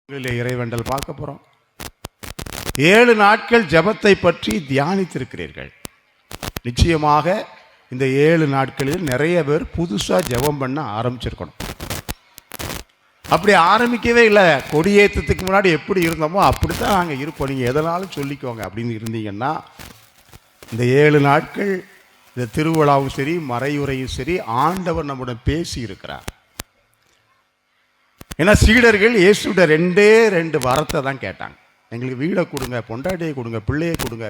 இறைவேண்டல் பார்க்க போறோம். 7 நாட்கள் ஜெபத்தை பற்றி தியானித்திருக்கிறீர்கள். நிச்சயமாக இந்த 7 நாட்களில் நிறைய பேர் புதுசா ஜெபம் பண்ண ஆரம்பிச்சிருக்கணும். அப்படி ஆரம்பிக்கவே இல்லை. கொடியேற்றத்துக்கு முன்னாடி எப்படி இருந்தோமோ அப்படித்தான் நாங்கள் இருப்போம், நீங்கள் எதனாலும் சொல்லிக்கோங்க அப்படின்னு இருந்தீங்கன்னா, இந்த 7 நாட்கள் இந்த திருவிழாவும் சரி மறையுறையும் சரி ஆண்டவர் நம்முடன் பேசி இருக்கிறார். ஏன்னா சீடர்கள் இயேசுட 2 வரத்தை தான் கேட்டாங்க. எங்களுக்கு வீடை கொடுங்க, பொண்டாட்டியை கொடுங்க, பிள்ளையை கொடுங்க,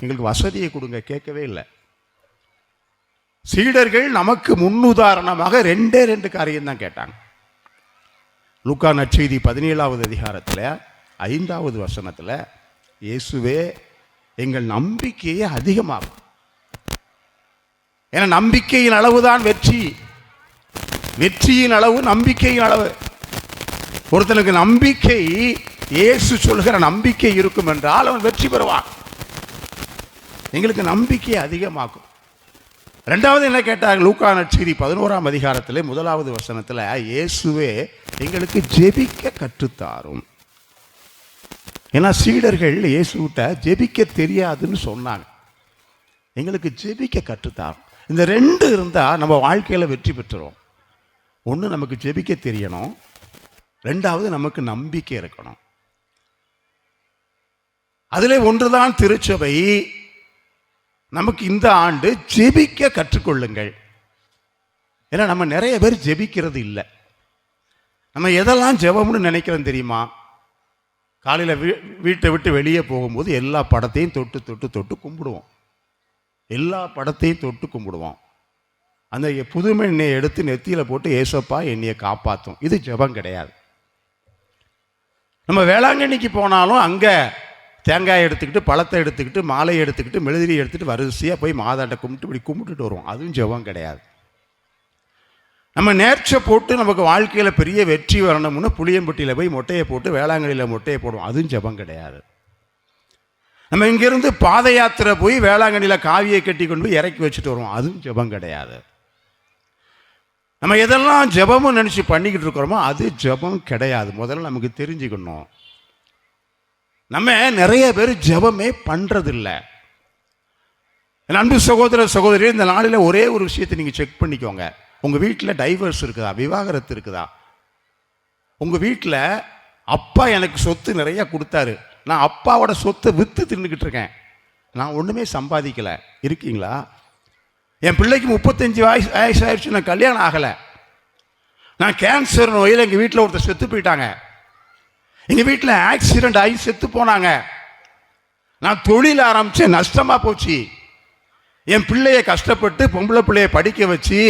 எங்களுக்கு வசதியை கொடுங்க கேட்கவே இல்லை. சீடர்கள் நமக்கு முன்னுதாரணமாக 2 காரியம் தான் கேட்டாங்க. லூக்கா நற்செய்தி 17வது அதிகாரத்தில் 5வது வசனத்தில், இயேசுவே எங்கள் நம்பிக்கையை அதிகமாகும். ஏன்னா நம்பிக்கையின் அளவுதான் வெற்றி, வெற்றியின் அளவு நம்பிக்கையின் அளவு. ஒருத்தனுக்கு நம்பிக்கை, இயேசு சொல்கிற நம்பிக்கை இருக்கும் என்றால் அவன் வெற்றி பெறுவான். எங்களுக்கு நம்பிக்கை அதிகமாக்கும். 2வது என்ன கேட்டாங்க? லூக்கா நற்செய்தி 11ஆம் அதிகாரத்தில் 1வது வசனத்தில், இயேசுவே எங்களுக்கு ஜெபிக்க கற்றுத்தாரும். ஏன்னா சீடர்கள் இயேசுகிட்ட ஜெபிக்க தெரியாதுன்னு சொன்னாங்க. எங்களுக்கு ஜெபிக்க கற்றுத்தாரும். இந்த 2 இருந்தால் நம்ம வாழ்க்கையில் வெற்றி பெற்றுரும். ஒன்று, நமக்கு ஜெபிக்க தெரியணும். 2வது, நமக்கு நம்பிக்கை இருக்கணும். அதிலே ஒன்றுதான் திருச்சபை. நமக்கு இந்த ஆண்டு ஜெபிக்க கற்றுக்கொள்ளுங்கள். ஏன்னா நம்ம நிறைய பேர் ஜெபிக்கிறது இல்லை. நம்ம எதெல்லாம் ஜெபம்னு நினைக்கிறோம் தெரியுமா? காலையில் வீட்டை விட்டு வெளியே போகும்போது எல்லா படத்தையும் தொட்டு தொட்டு தொட்டு கும்பிடுவோம். எல்லா படத்தையும் தொட்டு கும்பிடுவோம். அந்த புதுமை எண்ணெயை எடுத்து நெத்தியில் போட்டு ஏசப்பா என்னையை காப்பாற்றும். இது ஜெபம் கிடையாது. நம்ம வேளாங்கண்ணிக்கு போனாலும் அங்கே தேங்காய் எடுத்துக்கிட்டு, பழத்தை எடுத்துக்கிட்டு, மாலை எடுத்துக்கிட்டு, மெழுதிரி எடுத்துகிட்டு வரிசையாக போய் மாதாட்ட கும்பிட்டு இப்படி கும்பிட்டுட்டு வருவோம். அதுவும் ஜெபம் கிடையாது. நம்ம நேர்ச்சை போட்டு நமக்கு வாழ்க்கையில் பெரிய வெற்றி வரணும்னு புளியம்பட்டியில் போய் மொட்டையை போட்டு வேளாங்கண்ணியில் மொட்டையை போடுவோம். அதுவும் ஜெபம் கிடையாது. நம்ம இங்கேருந்து பாத யாத்திரை போய் வேளாங்கண்ணியில் காவியை கட்டி கொண்டு போய் இறக்கி வச்சுட்டு வருவோம். அதுவும் ஜெபம் கிடையாது. நம்ம எதெல்லாம் ஜெபமும் நினச்சி பண்ணிக்கிட்டு இருக்கிறோமோ அது ஜெபம் கிடையாது. முதல்ல நமக்கு தெரிஞ்சுக்கணும். நம்ம நிறைய பேர் ஜெபமே பண்ணுறதில்லை. அன்பு சகோதர சகோதரி, இந்த நாளில் ஒரே ஒரு விஷயத்தை நீங்கள் செக் பண்ணிக்கோங்க. உங்கள் வீட்டில் டைவர்ஸ் இருக்குதா? விவாகரத்து இருக்குதா? உங்கள் வீட்டில் அப்பா எனக்கு சொத்து நிறையா கொடுத்தாரு, நான் அப்பாவோட சொத்தை விற்று தின்னுக்கிட்டு இருக்கேன், நான் ஒன்றுமே சம்பாதிக்கலை இருக்கீங்களா? என் பிள்ளைக்கு 35 வயசு ஆயிடுச்சு, நான் கல்யாணம் ஆகலை, நான் கேன்சர் நோயில் எங்கள் வீட்டில் ஒருத்தர் செத்து போயிட்டாங்க, எங்கள் வீட்டில் ஆக்சிடென்ட் ஆகி செத்து போனாங்க, நான் தொழில் ஆரம்பித்தேன் நஷ்டமாக போச்சு, என் பிள்ளைய கஷ்டப்பட்டு பொம்பளை பிள்ளைய படிக்க வச்சு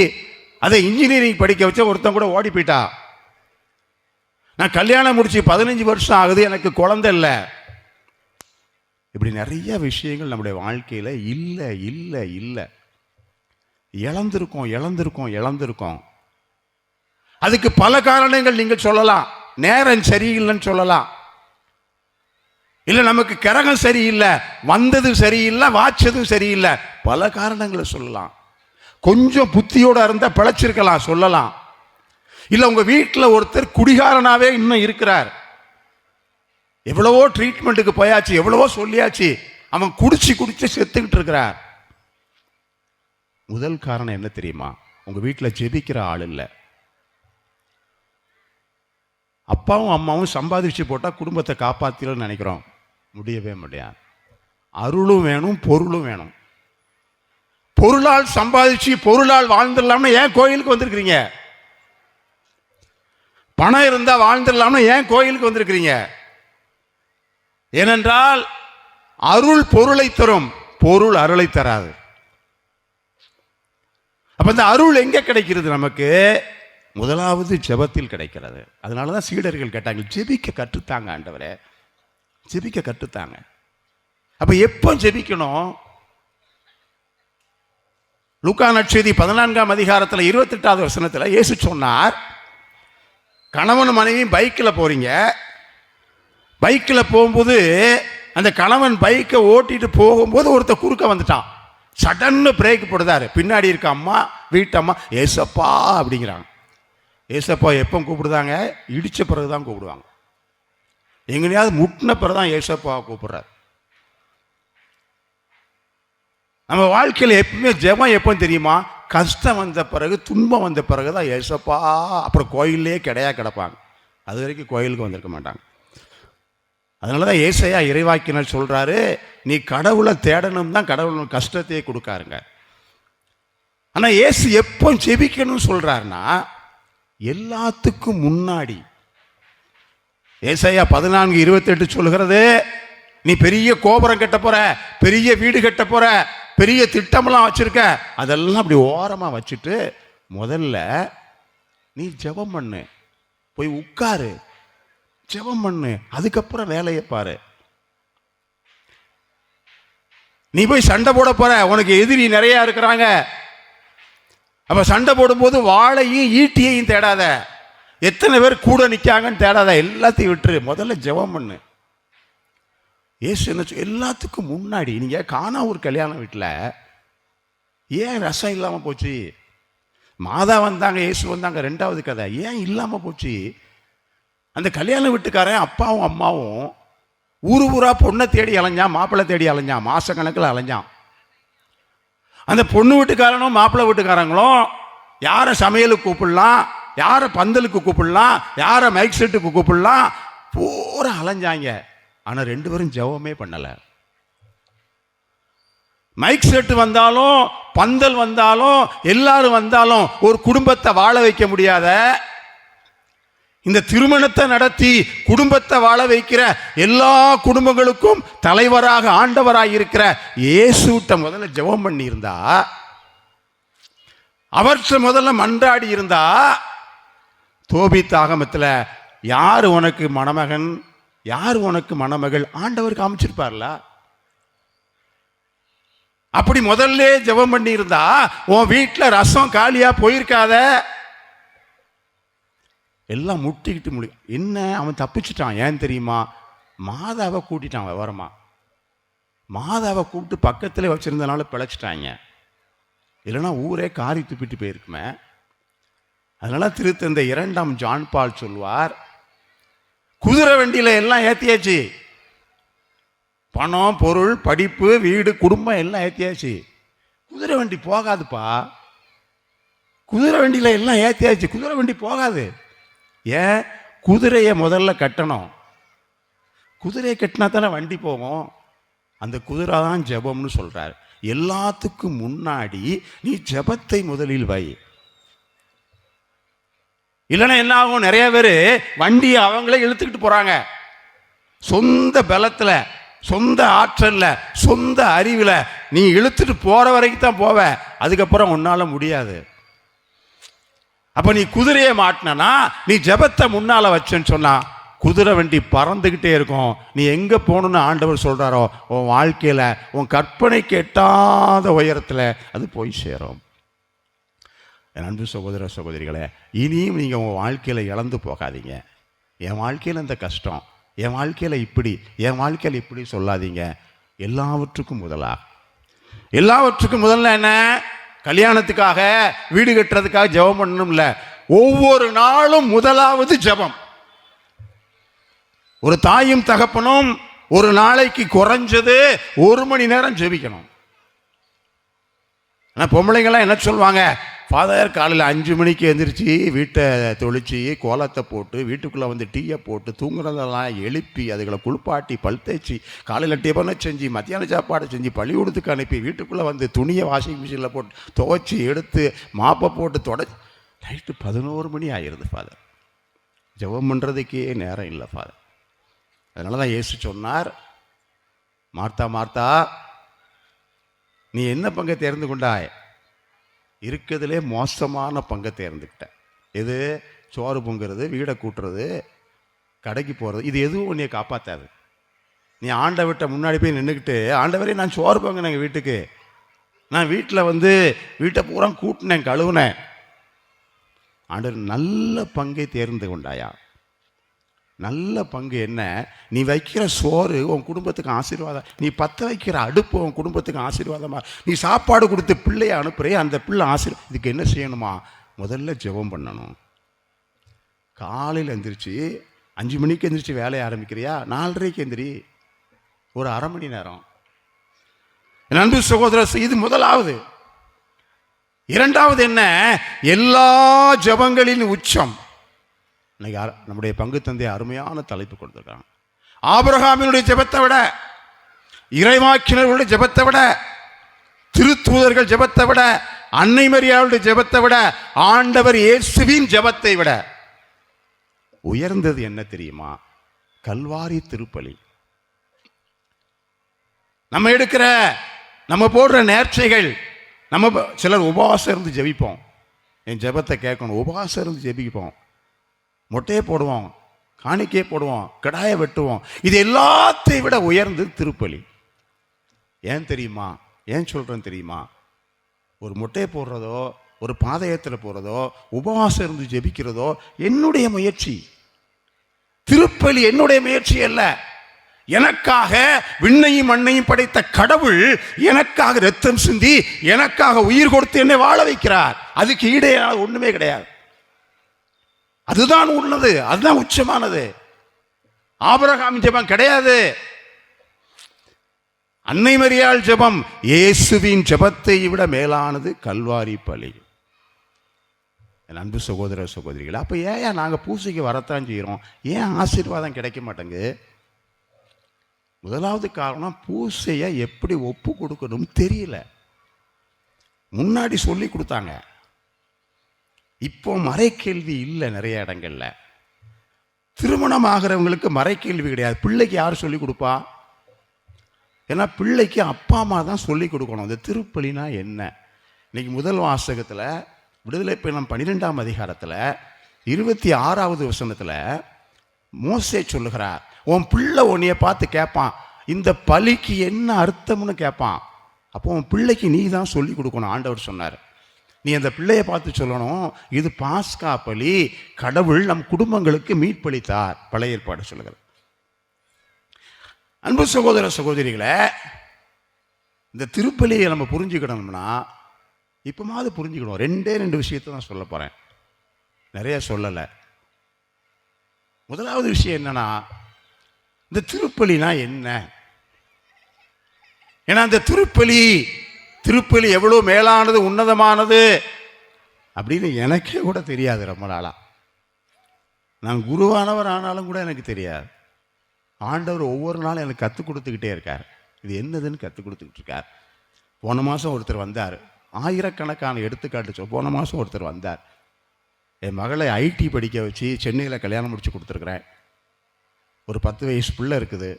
அதை இன்ஜினியரிங் படிக்க வச்ச ஒருத்தன் கூட ஓடி போயிட்டா, நான் கல்யாணம் முடிச்சு 15 வருஷம் ஆகுது, எனக்கு குழந்தை இல்லை. இப்படி நிறைய விஷயங்கள் நம்முடைய வாழ்க்கையில் இல்லை இல்லை இல்லை இழந்திருக்கோம். அதுக்கு பல காரணங்கள் நீங்கள் சொல்லலாம். நேரம் சரியில்லைன்னு சொல்லலாம், இல்லை நமக்கு கிரகம் சரியில்லை, வந்தது சரியில்லை, வாச்சதும் சரியில்லை, பல காரணங்களை சொல்லலாம். கொஞ்சம் புத்தியோட இருந்தால் பிழைச்சிருக்கலாம் சொல்லலாம். இல்லை உங்க வீட்டில் ஒருத்தர் குடிகாரனாவே இன்னும் இருக்கிறார், எவ்வளவோ ட்ரீட்மெண்ட்டுக்கு போயாச்சு, எவ்வளவோ சொல்லியாச்சு, அவன் குடிச்சு செத்துக்கிட்டு இருக்கிறார். முதல் காரணம் என்ன தெரியுமா? உங்க வீட்டில் ஜெபிக்கிற ஆள் இல்லை. அப்பாவும் அம்மாவும் சம்பாதிச்சு போட்டால் குடும்பத்தை காப்பாற்றணும்னு நினைக்கிறோம், முடியவே முடியாது. அருளும் வேணும், பொருளும் வேணும். பொருளால் சம்பாதிச்சு பொருளால் வாழ்ந்துடலாம்னா ஏன் கோயிலுக்கு வந்திருக்கிறீங்க? பணம் இருந்தா வாழ்ந்துடலாம்னா ஏன் கோயிலுக்கு வந்திருக்கிறீங்க? ஏனென்றால் அருள் பொருளை தரும், பொருள் அருளை தராது. அப்ப இந்த அருள் எங்க கிடைக்கிறது நமக்கு? முதலாவது ஜெபத்தில் கிடைக்கிறது. அதனாலதான் சீடர்கள் கேட்டாங்க, ஜெபிக்க கற்றுத்தாங்க ஆண்டவரே, ஜெபிக்க கற்றுத்தாங்க. அப்ப எப்போ ஜெபிக்கணும்? லூக்கா நற்செய்தி 14ஆம் அதிகாரத்தில் 28வது வசனத்தில் இயேசு சொன்னார், கணவன் மனைவி பைக்கில் போறீங்க, பைக்கில் போகும்போது அந்த கணவன் பைக்கை ஓட்டிட்டு போகும்போது ஒருத்தர் குறுக்க வந்துட்டான், சடன்னு பிரேக் போடுதாரு, பின்னாடி இருக்க அம்மா, வீட்டம்மா ஏசப்பா அப்படிங்கிறாங்க. ஏசப்பா எப்போ கூப்பிடுதாங்க? இடித்த பிறகு தான் கூப்பிடுவாங்க. எங்கனையாவது முட்டின பிறதான் ஏசப்பாவை கூப்பிடுறார். நம்ம வாழ்க்கையில் எப்பவுமே ஜெபம் எப்போ தெரியுமா? கஷ்டம் வந்த பிறகு, துன்பம் வந்த பிறகு தான் ஏசப்பா. அப்புறம் கோயிலே கிடப்பாங்க. அது வரைக்கும் கோயிலுக்கு வந்திருக்க மாட்டாங்க. அதனால தான் ஏசையா இறைவாக்கினர் சொல்கிறாரு, நீ கடவுளை தேடணும் தான் கடவுள் கஷ்டத்தையே கொடுக்காருங்க. ஆனால் ஏசு எப்போ ஜெபிக்கணும்னு சொல்கிறாருன்னா, எல்லாத்துக்கும் முன்னாடி. ஏசாயா 14:28 சொல்கிறது, நீ பெரிய கோபுரம் கட்ட போற, பெரிய வீடு கட்ட போற, பெரிய திட்டமெல்லாம் வச்சிருக்க, அதெல்லாம் அப்படி ஓரமாக வச்சுட்டு முதல்ல நீ ஜெபம் பண்ணு, போய் உட்காரு, ஜெபம் பண்ணு, அதுக்கப்புறம் வேலையை பாரு. நீ போய் சண்டை போட போற, உனக்கு எதிரி நிறைய இருக்கிறாங்க. அப்ப சண்டை போடும்போது வாளையும் ஈட்டியையும் தேடாத, எத்தனை பேர் கூட நிற்காங்கன்னு தேடாத, எல்லாத்தையும் விட்டுரு, முதல்ல ஜெபம் பண்ணு. ஏசு என்ன எல்லாத்துக்கும் முன்னாடி. நீங்கள் காணா ஒரு கல்யாண வீட்டில் ஏன் ரசம் இல்லாமல் போச்சு? மாதா வந்தாங்க, ஏசு வந்தாங்க, ரெண்டாவது கதை. ஏன் இல்லாமல் போச்சு? அந்த கல்யாண வீட்டுக்காரன் அப்பாவும் அம்மாவும் ஊரா பொண்ணை தேடி அலைஞ்சான், மாப்பிள்ளை தேடி அலைஞ்சான், மாசக்கணக்கில் அலைஞ்சான். அந்த பொண்ணு வீட்டுக்காரனும் மாப்பிள்ளை வீட்டுக்காரங்களும் யாரை சமையலுக்கு கூப்பிடலாம், யாரை பந்தலுக்கு கூப்பிடலாம், யாரை மைக் செட்டுக்கு கூப்பிடலாம், பூரா அலைஞ்சாங்க. ஆனால் 2 பேரும் ஜெபமே பண்ணலை. மைக் செட்டு வந்தாலும், பந்தல் வந்தாலும், எல்லாரும் வந்தாலும் ஒரு குடும்பத்தை வாழ வைக்க முடியாத, இந்த திருமணத்தை நடத்தி குடும்பத்தை வாழ வைக்கிற, எல்லா குடும்பங்களுக்கும் தலைவராக ஆண்டவராக இருக்கிற இயேசுட்ட முதல்ல ஜெபம் பண்ணி இருந்தா, அவற்றை முதல்ல மன்றாடி இருந்தா, தோபித் ஆகமத்தில் யார் உனக்கு மணமகன், யார் உனக்கு மணமகள் ஆண்டவர் காமிச்சிருப்பார்ல. அப்படி முதல்ல ஜெபம் பண்ணி இருந்தா உன் வீட்டில் ரசம் காலியா போயிருக்காத. எல்லாம் முட்டிக்கிட்டு முடியும். என்ன, அவன் தப்பிச்சுட்டான். ஏன் தெரியுமா? மாதாவை கூட்டிட்டான். விவரமா மாதாவை கூப்பிட்டு பக்கத்தில் வச்சிருந்தனால பிழைச்சிட்டாங்க. இல்லைன்னா ஊரே காரி துப்பிட்டு போயிருக்குமே. அதனால திருத்தந்தை 2ஆம் ஜான் பால் சொல்வார், குதிரை வண்டியில் எல்லாம் ஏற்றியாச்சு, பணம், பொருள், படிப்பு, வீடு, குடும்பம் எல்லாம் ஏற்றியாச்சு, குதிரை வண்டி போகாதுப்பா. குதிரை வண்டியில் எல்லாம் ஏற்றியாச்சு, குதிரை வண்டி போகாது. ஏன்? குதிரையை முதல்ல கட்டணும். குதிரையை கட்டினா தானே வண்டி போகும். அந்த குதிரை தான் ஜெபம்னு சொல்றார். எல்லாத்துக்கும் முன்னாடி நீ ஜெபத்தை முதலில் வை. இல்லைன்னா என்ன ஆகும்? நிறைய பேர் வண்டியை அவங்களே இழுத்துக்கிட்டு போறாங்க. சொந்த பலத்தில், சொந்த ஆற்றல்ல, சொந்த அறிவில் நீ இழுத்துட்டு போற வரைக்கும் தான் போவ, அதுக்கப்புறம் உன்னால முடியாது. அப்ப நீ குதிரையை மாட்டினா, நீ ஜெபத்தை முன்னால வச்சேன்னு சொன்னா குதிரை வண்டி பறந்துகிட்டே இருக்கும். நீ எங்க போகணும்னு ஆண்டவர் சொல்றாரோ உன் வாழ்க்கையில, உன் கற்பனைக்கு எட்டாத உயரத்தில் அது போய் சேரும். என் அன்பு சகோதர சகோதரிகளே, இனியும் நீங்க உங்க வாழ்க்கையில இழந்து போகாதீங்க. என் வாழ்க்கையில இந்த கஷ்டம், என் வாழ்க்கையில இப்படி, என் வாழ்க்கையில இப்படி சொல்லாதீங்க. எல்லாவற்றுக்கும் முதல்ல என்ன? கல்யாணத்துக்காக, வீடு கட்டுறதுக்காக ஜெபம் பண்ணணும் இல்ல, ஒவ்வொரு நாளும் முதலாவது ஜெபம். ஒரு தாயும் தகப்பனும் ஒரு நாளைக்கு குறைஞ்சது 1 மணி நேரம் ஜெபிக்கணும். ஆனால் பொம்பளைங்கள்லாம் என்ன சொல்லுவாங்க? ஃபாதர் காலையில் 5 மணிக்கு எழுந்திரிச்சு வீட்டை தொளிச்சு கோலத்தை போட்டு வீட்டுக்குள்ளே வந்து டீயை போட்டு தூங்குறதெல்லாம் எழுப்பி அதுகளை குளிப்பாட்டி பல் தேய்ச்சி காலையில் டிஃபனை செஞ்சு மத்தியான சாப்பாடு செஞ்சு பள்ளிக்கூடத்துக்கு அனுப்பி வீட்டுக்குள்ளே வந்து துணியை வாஷிங் மிஷினில் போட்டு துவைச்சி எடுத்து மாப்பை போட்டு தொடச்சி நைட்டு 11 மணி ஆகிடுது ஃபாதர். ஜெபம் பண்ணுறதுக்கே நேரம் இல்லை ஃபாதர். அதனால தான் இயேசு சொன்னார், மார்த்தா மார்த்தா, நீ என்ன பங்கை தேர்ந்து கொண்டாய்? இருக்கிறதுலே மோசமான பங்கை தேர்ந்துக்கிட்ட. எது? சோறு பொங்குறது, வீடை கூட்டுறது, கடைக்கு போகிறது. இது எதுவும் உன்னைய காப்பாற்றாது. நீ ஆண்டவர்கிட்ட முன்னாடி போய் நின்றுக்கிட்டு, ஆண்டவரே நான் சோறு பொங்கினேன் எங்கள் வீட்டுக்கு, நான் வீட்டில் வந்து வீட்டை பூரா கூட்டினேன், கழுவுனேன். ஆண்டவர் நல்ல பங்கை தேர்ந்து கொண்டாயா? நல்ல பங்கு என்ன? நீ வைக்கிற சோறு உன் குடும்பத்துக்கு ஆசீர்வாதம், நீ பற்ற வைக்கிற அடுப்பு உன் குடும்பத்துக்கு ஆசீர்வாதமாக, நீ சாப்பாடு கொடுத்து பிள்ளையை அனுப்புறே, அந்த பிள்ளை ஆசீர்வாதம். இதுக்கு என்ன செய்யணுமா? முதல்ல ஜெபம் பண்ணணும். காலையில் எழுந்திரிச்சு 5 மணிக்கு எந்திரிச்சு வேலையை ஆரம்பிக்கிறியா? 4:30க்கு எந்திரி, ஒரு அரை மணி நேரம். என் அன்பு சகோதரர், இது முதலாவது. இரண்டாவது என்ன? எல்லா ஜெபங்களின் உச்சம். இன்னைக்கு நம்முடைய பங்கு தந்தை அருமையான தலைப்பு கொடுத்துருக்காங்க. ஆபிரகாமினுடைய ஜெபத்தை விட, இறைவாக்கினர்களுடைய ஜெபத்தை விட, திருத்தூதர்கள் ஜெபத்தை விட, அன்னை மரியாளுடைய ஜெபத்தை விட, ஆண்டவர் இயேசுவின் ஜெபத்தை விட உயர்ந்தது என்ன தெரியுமா? கல்வாரி திருப்பலி. நம்ம எடுக்கிற, நம்ம போடுற நேர்ச்சைகள், நம்ம சிலர் உபவாசம் இருந்து ஜெபிப்போம். என் ஜெபத்தை கேட்கணும், உபவாசம் இருந்து ஜெபிப்போம், மொட்டையை போடுவோம், காணிக்கையை போடுவோம், கடாயை வெட்டுவோம். இது எல்லாத்தையும் விட உயர்ந்தது திருப்பலி. ஏன் தெரியுமா? ஏன் சொல்றேன் தெரியுமா? ஒரு மொட்டையை போடுறதோ, ஒரு பாதயத்தில் போறதோ, உபவாசம் இருந்து ஜெபிக்கிறதோ என்னுடைய முயற்சி. திருப்பலி என்னுடைய முயற்சி அல்ல. எனக்காக விண்ணையும் மண்ணையும் படைத்த கடவுள் எனக்காக ரத்தம் சிந்தி, எனக்காக உயிர் கொடுத்து என்னை வாழ வைக்கிறார். அதுக்கு ஈடே ஒண்ணுமே கிடையாது. அதுதான் உள்ளது, அதுதான் உச்சமானது. ஆபிரகாம் ஜெபம் கிடையாது, அன்னை மரியாள் ஜெபம் இயேசுவின் ஜெபத்தை விட மேலானது கல்வாரி பலி. என் அன்பு சகோதர சகோதரிகள், அப்ப ஏன் நாங்க பூசைக்கு வரத்தான் செய்யறோம்? ஏன் ஆசீர்வாதம் கிடைக்க மாட்டேங்குது? முதலாவது காரணம், பூசையை எப்படி ஒப்பு கொடுக்கணும் தெரியல. முன்னாடி சொல்லி கொடுத்தாங்க, இப்போ மறைக்கேள்வி இல்லை. நிறைய இடங்கள்ல திருமணம் ஆகிறவங்களுக்கு மறைக்கேள்வி கிடையாது. பிள்ளைக்கு யார் சொல்லி கொடுப்பா? ஏன்னா பிள்ளைக்கு அப்பா அம்மா தான் சொல்லி கொடுக்கணும். இந்த திருப்பலினா என்ன? இன்னைக்கு முதல் வாசகத்தில் விடுதலை பயணம் 12ஆம் அதிகாரத்தில் 26வது வசனத்தில் மோசே சொல்லுகிறார், உன் பிள்ளை உன்னைய பார்த்து கேட்பான், இந்த பலிக்கு என்ன அர்த்தம்னு கேட்பான். அப்போ உன் பிள்ளைக்கு நீ தான் சொல்லி கொடுக்கணும். ஆண்டவர் சொன்னார், நீ அந்த பிள்ளையை பார்த்து சொல்லணும், இது பாஸ்கா பலி, கடவுள் நம் குடும்பங்களுக்கு மீட்பளித்தார். பழைய ஏற்பாடு சொல்லுகிறது. அன்பு சகோதர சகோதரிகளை, இந்த திருப்பலியை நம்ம புரிஞ்சுக்கணும்னா இப்போமாவது புரிஞ்சுக்கணும். 2 விஷயத்தை தான் சொல்ல போகிறேன், நிறைய சொல்லலை. முதலாவது விஷயம் என்னன்னா, இந்த திருப்பலினா என்ன? ஏன்னா இந்த திருப்பலி எவ்வளோ மேலானது, உன்னதமானது அப்படின்னு எனக்கே கூட தெரியாது. ரொம்ப நாளா நான் குருவானவர் ஆனாலும் கூட எனக்கு தெரியாது. ஆண்டவர் ஒவ்வொரு நாளும் எனக்கு கற்றுக் கொடுத்துக்கிட்டே இருக்கார். இது என்னதுன்னு கற்றுக் கொடுத்துக்கிட்டு இருக்கார். போன மாதம் ஒருத்தர் வந்தார், ஆயிரக்கணக்கான எடுத்துக்காட்டு. போன மாதம் ஒருத்தர் வந்தார், என் மகளை ஐடி படிக்க வச்சு சென்னையில் கல்யாணம் முடிச்சு கொடுத்துருக்குறேன். ஒரு 10 வயசு பிள்ளை இருக்குது.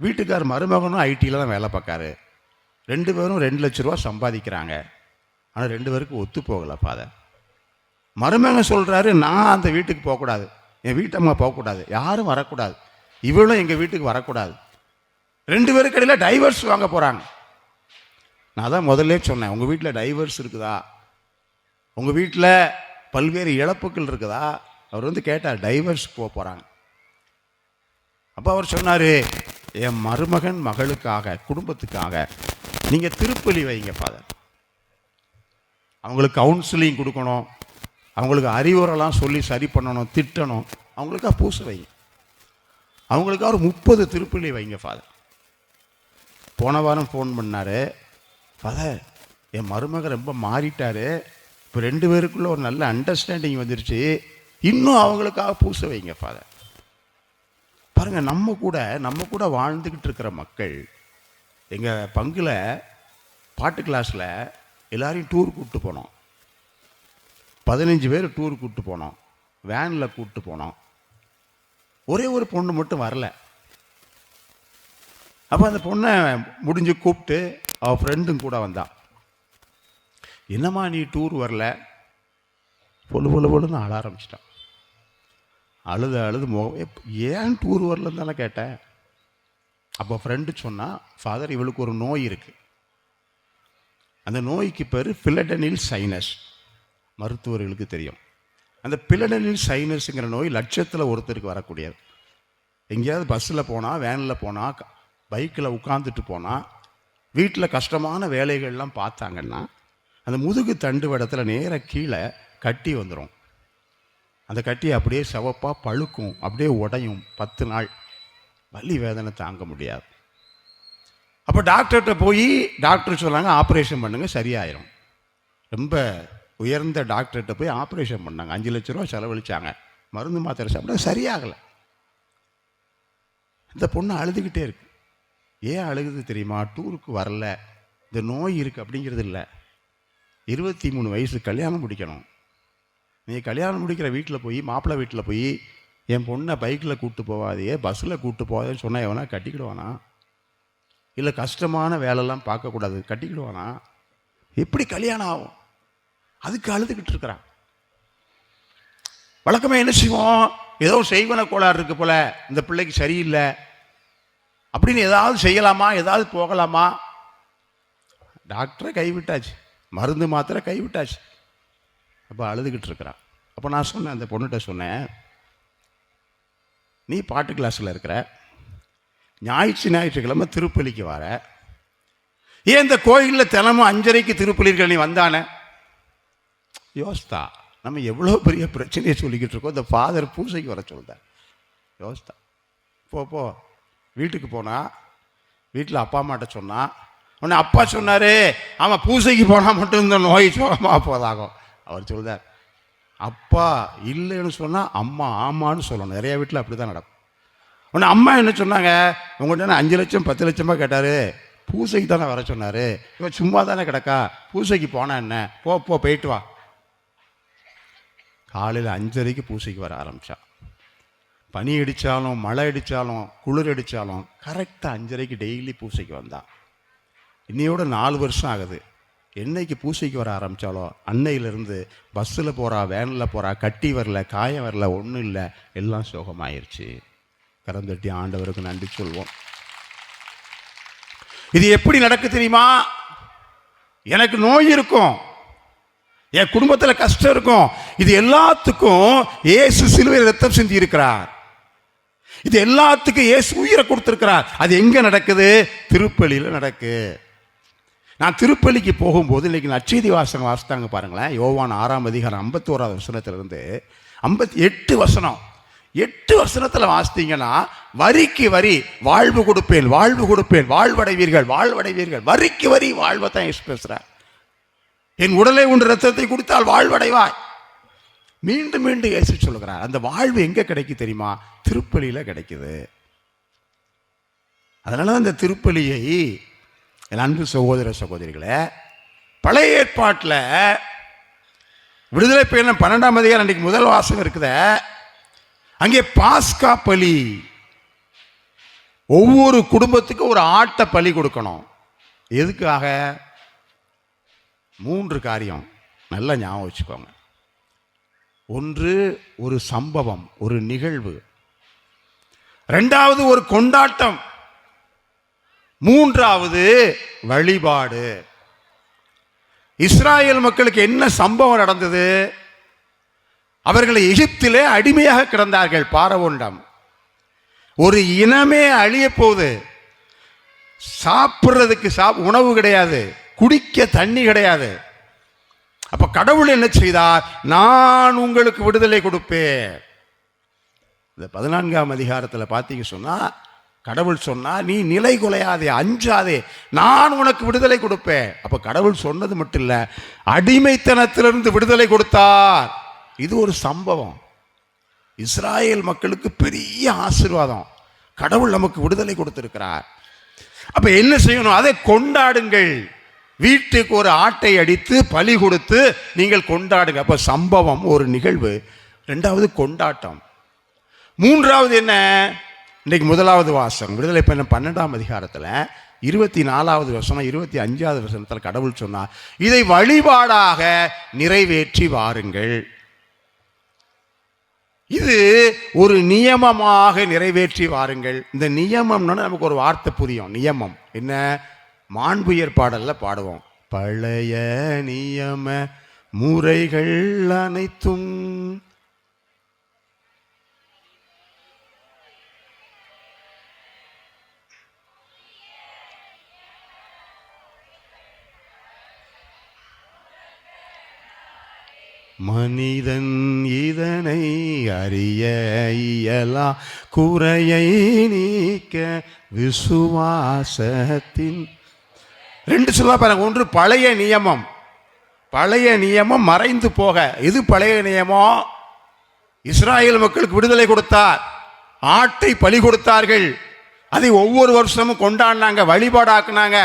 வீட்டுக்கார் மருமகனும் ஐடியில் தான் வேலை பார்க்காரு. 2 பேரும் 2 லட்ச ரூபா சம்பாதிக்கிறாங்க. ஆனால் 2 பேருக்கும் ஒத்து போகலை. ஃபாதர் மருமகன் சொல்கிறாரு, நான் அந்த வீட்டுக்கு போகக்கூடாது, என் வீட்டம்மா போகக்கூடாது, யாரும் வரக்கூடாது, இவளும் எங்கள் வீட்டுக்கு வரக்கூடாது. 2 பேருக்கு இடையில் டைவர்ஸ் வாங்க போகிறாங்க. நான் தான் முதல்ல சொன்னேன், உங்கள் வீட்டில் டைவர்ஸ் இருக்குதா? உங்கள் வீட்டில் பல்வேறு இழப்புகள் இருக்குதா? அவர் வந்து கேட்டார், டைவர்ஸ் போகிறாங்க. அப்போ அவர் சொன்னார், என் மருமகன் மகளுக்காக, குடும்பத்துக்காக நீங்கள் திருப்பலி வைங்க ஃபாதர். அவங்களுக்கு கவுன்சிலிங் கொடுக்கணும், அவங்களுக்கு அறிவுரைலாம் சொல்லி சரி பண்ணணும், திட்டணும். அவங்களுக்காக பூசை வைங்க, அவங்களுக்காக ஒரு 30 திருப்பலி வைங்க ஃபாதர். போன வாரம் ஃபோன் பண்ணார், ஃபாதர் என் மருமகன் ரொம்ப மாறிட்டார், இப்போ 2 பேருக்குள்ள ஒரு நல்ல அண்டர்ஸ்டாண்டிங் வந்துருச்சு, இன்னும் அவங்களுக்காக பூசை வைங்க ஃபாதர். பாருங்கள், நம்ம கூட வாழ்ந்துக்கிட்டு இருக்கிற மக்கள், எங்கள் பங்கில் பாட்டு கிளாஸில் எல்லாரையும் டூர் கூப்பிட்டு போனோம். 15 பேர் டூர் கூப்பிட்டு போனோம், வேனில் கூப்பிட்டு போனோம். ஒரே ஒரு பொண்ணு மட்டும் வரல. அப்போ அந்த பொண்ணை முடிஞ்சு கூப்பிட்டு அவள் ஃப்ரெண்டும் கூட வந்தா. என்னம்மா நீ டூர் வரல? பொழுன்னு அழ ஆரம்பிச்சிட்டான். அழுது ஏன் டூர் வரலன்னு தானே கேட்டேன். அப்போ ஃப்ரெண்டு சொன்னால், ஃபாதர் இவளுக்கு ஒரு நோய் இருக்குது, அந்த நோய்க்கு பேர் பிலடெனில் சைனஸ். மருத்துவர்களுக்கு தெரியும். அந்த பிலடெனில் சைனஸுங்கிற நோய் லட்சத்தில் ஒருத்தருக்கு வரக்கூடியது. எங்கேயாவது பஸ்ஸில் போனால், வேனில் போனால், பைக்கில் உட்காந்துட்டு போனால், வீட்டில் கஷ்டமான வேலைகள்லாம் பார்த்தாங்கன்னா அந்த முதுகு தண்டு வடத்தில் நேராக கீழே கட்டி வந்துடும். அந்த கட்டி அப்படியே சிவப்பாக பழுக்கும், அப்படியே உடையும். 10 நாள் வலி வேதனை தாங்க முடியாது. அப்போ டாக்டர்கிட்ட போய் டாக்டர் சொன்னாங்க ஆப்ரேஷன் பண்ணுங்க சரியாயிரும். ரொம்ப உயர்ந்த டாக்டர்கிட்ட போய் ஆப்ரேஷன் பண்ணாங்க. 5 லட்ச ரூபா செலவழிச்சாங்க. மருந்து மாத்திரை சாப்பிட்டா சரியாகலை. இந்த பொண்ணு அழுதுகிட்டே இருக்கு. ஏன் அழுகுது தெரியுமா? டூருக்கு வரல, இந்த நோய் இருக்குது அப்படிங்கிறது இல்லை. 23 வயசு, கல்யாணம் முடிக்கணும். நீ கல்யாணம் முடிக்கிற வீட்டில் போய், மாப்பிள்ளை வீட்டில் போய் என் பொண்ணை பைக்கில் கூப்பிட்டு போவாதையே, பஸ்ஸில் கூப்பிட்டு போவாதேன்னு சொன்னால் எவனா கட்டிக்கிடுவானா? இல்லை கஷ்டமான வேலைலாம் பார்க்கக்கூடாது கட்டிக்கிடுவானா? எப்படி கல்யாணம் ஆகும்? அதுக்கு அழுதுகிட்டு இருக்கிறான். வழக்கமாக என்ன செய்வோம்? ஏதோ செய்வன கோளாறு இருக்கு போல, இந்த பிள்ளைக்கு சரியில்லை அப்படின்னு ஏதாவது செய்யலாமா, ஏதாவது போகலாமா? டாக்டரை கைவிட்டாச்சு, மருந்து மாத்திரை கைவிட்டாச்சு. அப்போ அழுதுகிட்டு இருக்கிறான். அப்போ நான் சொன்னேன், அந்த பொண்ணுகிட்ட சொன்னேன், நீ பாட்டு கிளாஸில் இருக்கிற, ஞாயிற்றுக்கிழமை திருப்பலிக்கு வர, ஏன் இந்த கோயிலில் தினமும் 5:30க்கு திருப்பலிகள் நீ வந்தானே? யோசித்தா. நம்ம எவ்வளோ பெரிய பிரச்சனையை சொல்லிக்கிட்டு இருக்கோம். இந்த ஃபாதர் பூசைக்கு வர சொல்லுதார். யோசித்தா. போ வீட்டுக்கு போனால், வீட்டில் அப்பா அம்மாட்ட சொன்னால், உன்னை அப்பா சொன்னார், ஆமாம் பூசைக்கு போனால் மட்டும் இந்த நோய் சுகமாக போதாகும். அவர் சொல்லுதார், அப்பா இல்லைன்னு சொன்னால் அம்மா ஆமான்னு சொல்லணும். நிறைய வீட்டில் அப்படி தான் நடக்கும். உன்னை அம்மா என்ன சொன்னாங்க? உங்கள்கிட்ட 5 லட்சம் 10 லட்சமாக கேட்டார், பூசைக்கு தானே வர சொன்னார், இவன் சும்மா தானே கிடக்கா, பூசைக்கு போனா என்ன, போயிட்டு வா. காலையில் 5:30க்கு பூசைக்கு வர ஆரம்பித்தான். பனி அடித்தாலும், மழை அடித்தாலும், குளிர் அடித்தாலும் கரெக்டாக 5:30க்கு டெய்லி பூசைக்கு வந்தான். இன்னையோட 4 வருஷம் ஆகுது. என்னைக்கு பூசைக்கு வர ஆரம்பித்தாலோ அன்னையிலேருந்து பஸ்ஸில் போகிறா, வேனில் போகிறா, கட்டி வரல, காயம் வரல, ஒன்றும் இல்லை, எல்லாம் சோகமாயிருச்சு. கரந்தட்டி ஆண்டவருக்கு நன்றி சொல்வோம். இது எப்படி நடக்கு தெரியுமா? எனக்கு நோய் இருக்கும், என் குடும்பத்தில் கஷ்டம் இருக்கும், இது எல்லாத்துக்கும் இயேசு சிலுவையில் ரத்தம் சிந்தி இருக்கிறார். இது எல்லாத்துக்கும் இயேசு உயிரை கொடுத்திருக்கிறார். அது எங்க நடக்குது? திருப்பலியில் நடக்கு. நான் திருப்பலிக்கு போகும்போது இன்னைக்கு நற்செய்தி வாசகம் வாசித்தாங்க பாருங்களேன். யோவான் 6ஆம் அதிகாரம் 51வது வசனத்திலிருந்து 58 வசனம், 8 வசனத்தில் வாசித்தீங்கன்னா, வரிக்கு வரி வாழ்வு கொடுப்பேன், வாழ்வு கொடுப்பேன், வாழ்வடைவீர்கள், வாழ்வடைவீர்கள், வரிக்கு வரி வாழ்வை தான் இயேசு பேசுறார். என் உடலை உண்டு ரத்தத்தை குடித்தால் வாழ்வடைவாய். மீண்டும் மீண்டும் இயேசு சொல்லுகிறார். அந்த வாழ்வு எங்க கிடைக்கு தெரியுமா? திருப்பலியில கிடைக்குது. அதனால அந்த திருப்பலியை அன்பு சகோதர சகோதரிகளே, பழைய ஏற்பாட்டில் விடுதலை பயணம் 12ஆம் அதிகாரம் அன்றைக்கு முதல் வாசகம் இருக்குத, அங்கே பாஸ்கா பலி, ஒவ்வொரு குடும்பத்துக்கும் ஒரு ஆட்டை பலி கொடுக்கணும். எதுக்காக? 3 காரியம் நல்லா ஞாபகம் வச்சுக்கோங்க. ஒன்று, ஒரு சம்பவம், ஒரு நிகழ்வு. 2வது ஒரு கொண்டாட்டம். 3வது வழிபாடு. இஸ்ராயேல் மக்களுக்கு என்ன சம்பவம் நடந்தது? அவர்கள் எகிப்திலே அடிமையாக கிடந்தார்கள். பார்வோனிடம் ஒரு இனமே அழிய போகுது. சாப்பிட்றதுக்கு உணவு கிடையாது, குடிக்க தண்ணி கிடையாது. அப்ப கடவுள் என்ன செய்தார்? நான் உங்களுக்கு விடுதலை கொடுப்பேன். இந்த 14ஆம் அதிகாரத்தில் பார்த்தீங்க சொன்னா, கடவுள் சொன்னா, நீ நிலை குலையாதே, அஞ்சாதே, நான் உனக்கு விடுதலை கொடுப்பேன். அப்ப கடவுள் சொன்னது மட்டும் இல்ல, அடிமைத்தனத்திலிருந்து விடுதலை கொடுத்தார். இது ஒரு சம்பவம். இஸ்ராயேல் மக்களுக்கு பெரிய ஆசீர்வாதம். கடவுள் நமக்கு விடுதலை கொடுத்திருக்கிறார். அப்ப என்ன செய்யணும்? அதை கொண்டாடுங்கள். வீட்டுக்கு ஒரு ஆட்டை அடித்து பலி கொடுத்து நீங்கள் கொண்டாடுங்க. அப்ப சம்பவம், ஒரு நிகழ்வு. 2வது கொண்டாட்டம். 3வது என்ன? இன்னைக்கு முதலாவது வாசகம் விடுதலை பயணம் 12ஆம் அதிகாரத்தில் 24வது வசனம் 25வது வசனத்தில் கடவுள் சொன்னார், இதை வழிபாடாக நிறைவேற்றி வாருங்கள். இது ஒரு நியமமாக நிறைவேற்றி வாருங்கள். இந்த நியமம்னா நமக்கு ஒரு வார்த்தை புரியும். நியமம் என்ன? மாண்புயர் பாடல்ல பாடுவோம், பழைய நியம முறைகள் அனைத்தும். மனிதன் இதனை அறிய இயலா, குறையை நீக்க விசுவாசத்தின். ரெண்டு சொல்ல பாருங்க. ஒன்று பழைய நியமம். பழைய நியமம் மறைந்து போக. இது பழைய நியமம். இஸ்ராயேல் மக்களுக்கு விடுதலை கொடுத்தார். ஆட்டை பலி கொடுத்தார்கள். அதை ஒவ்வொரு வருஷமும் கொண்டாடினாங்க, வழிபாடாக்குனாங்க.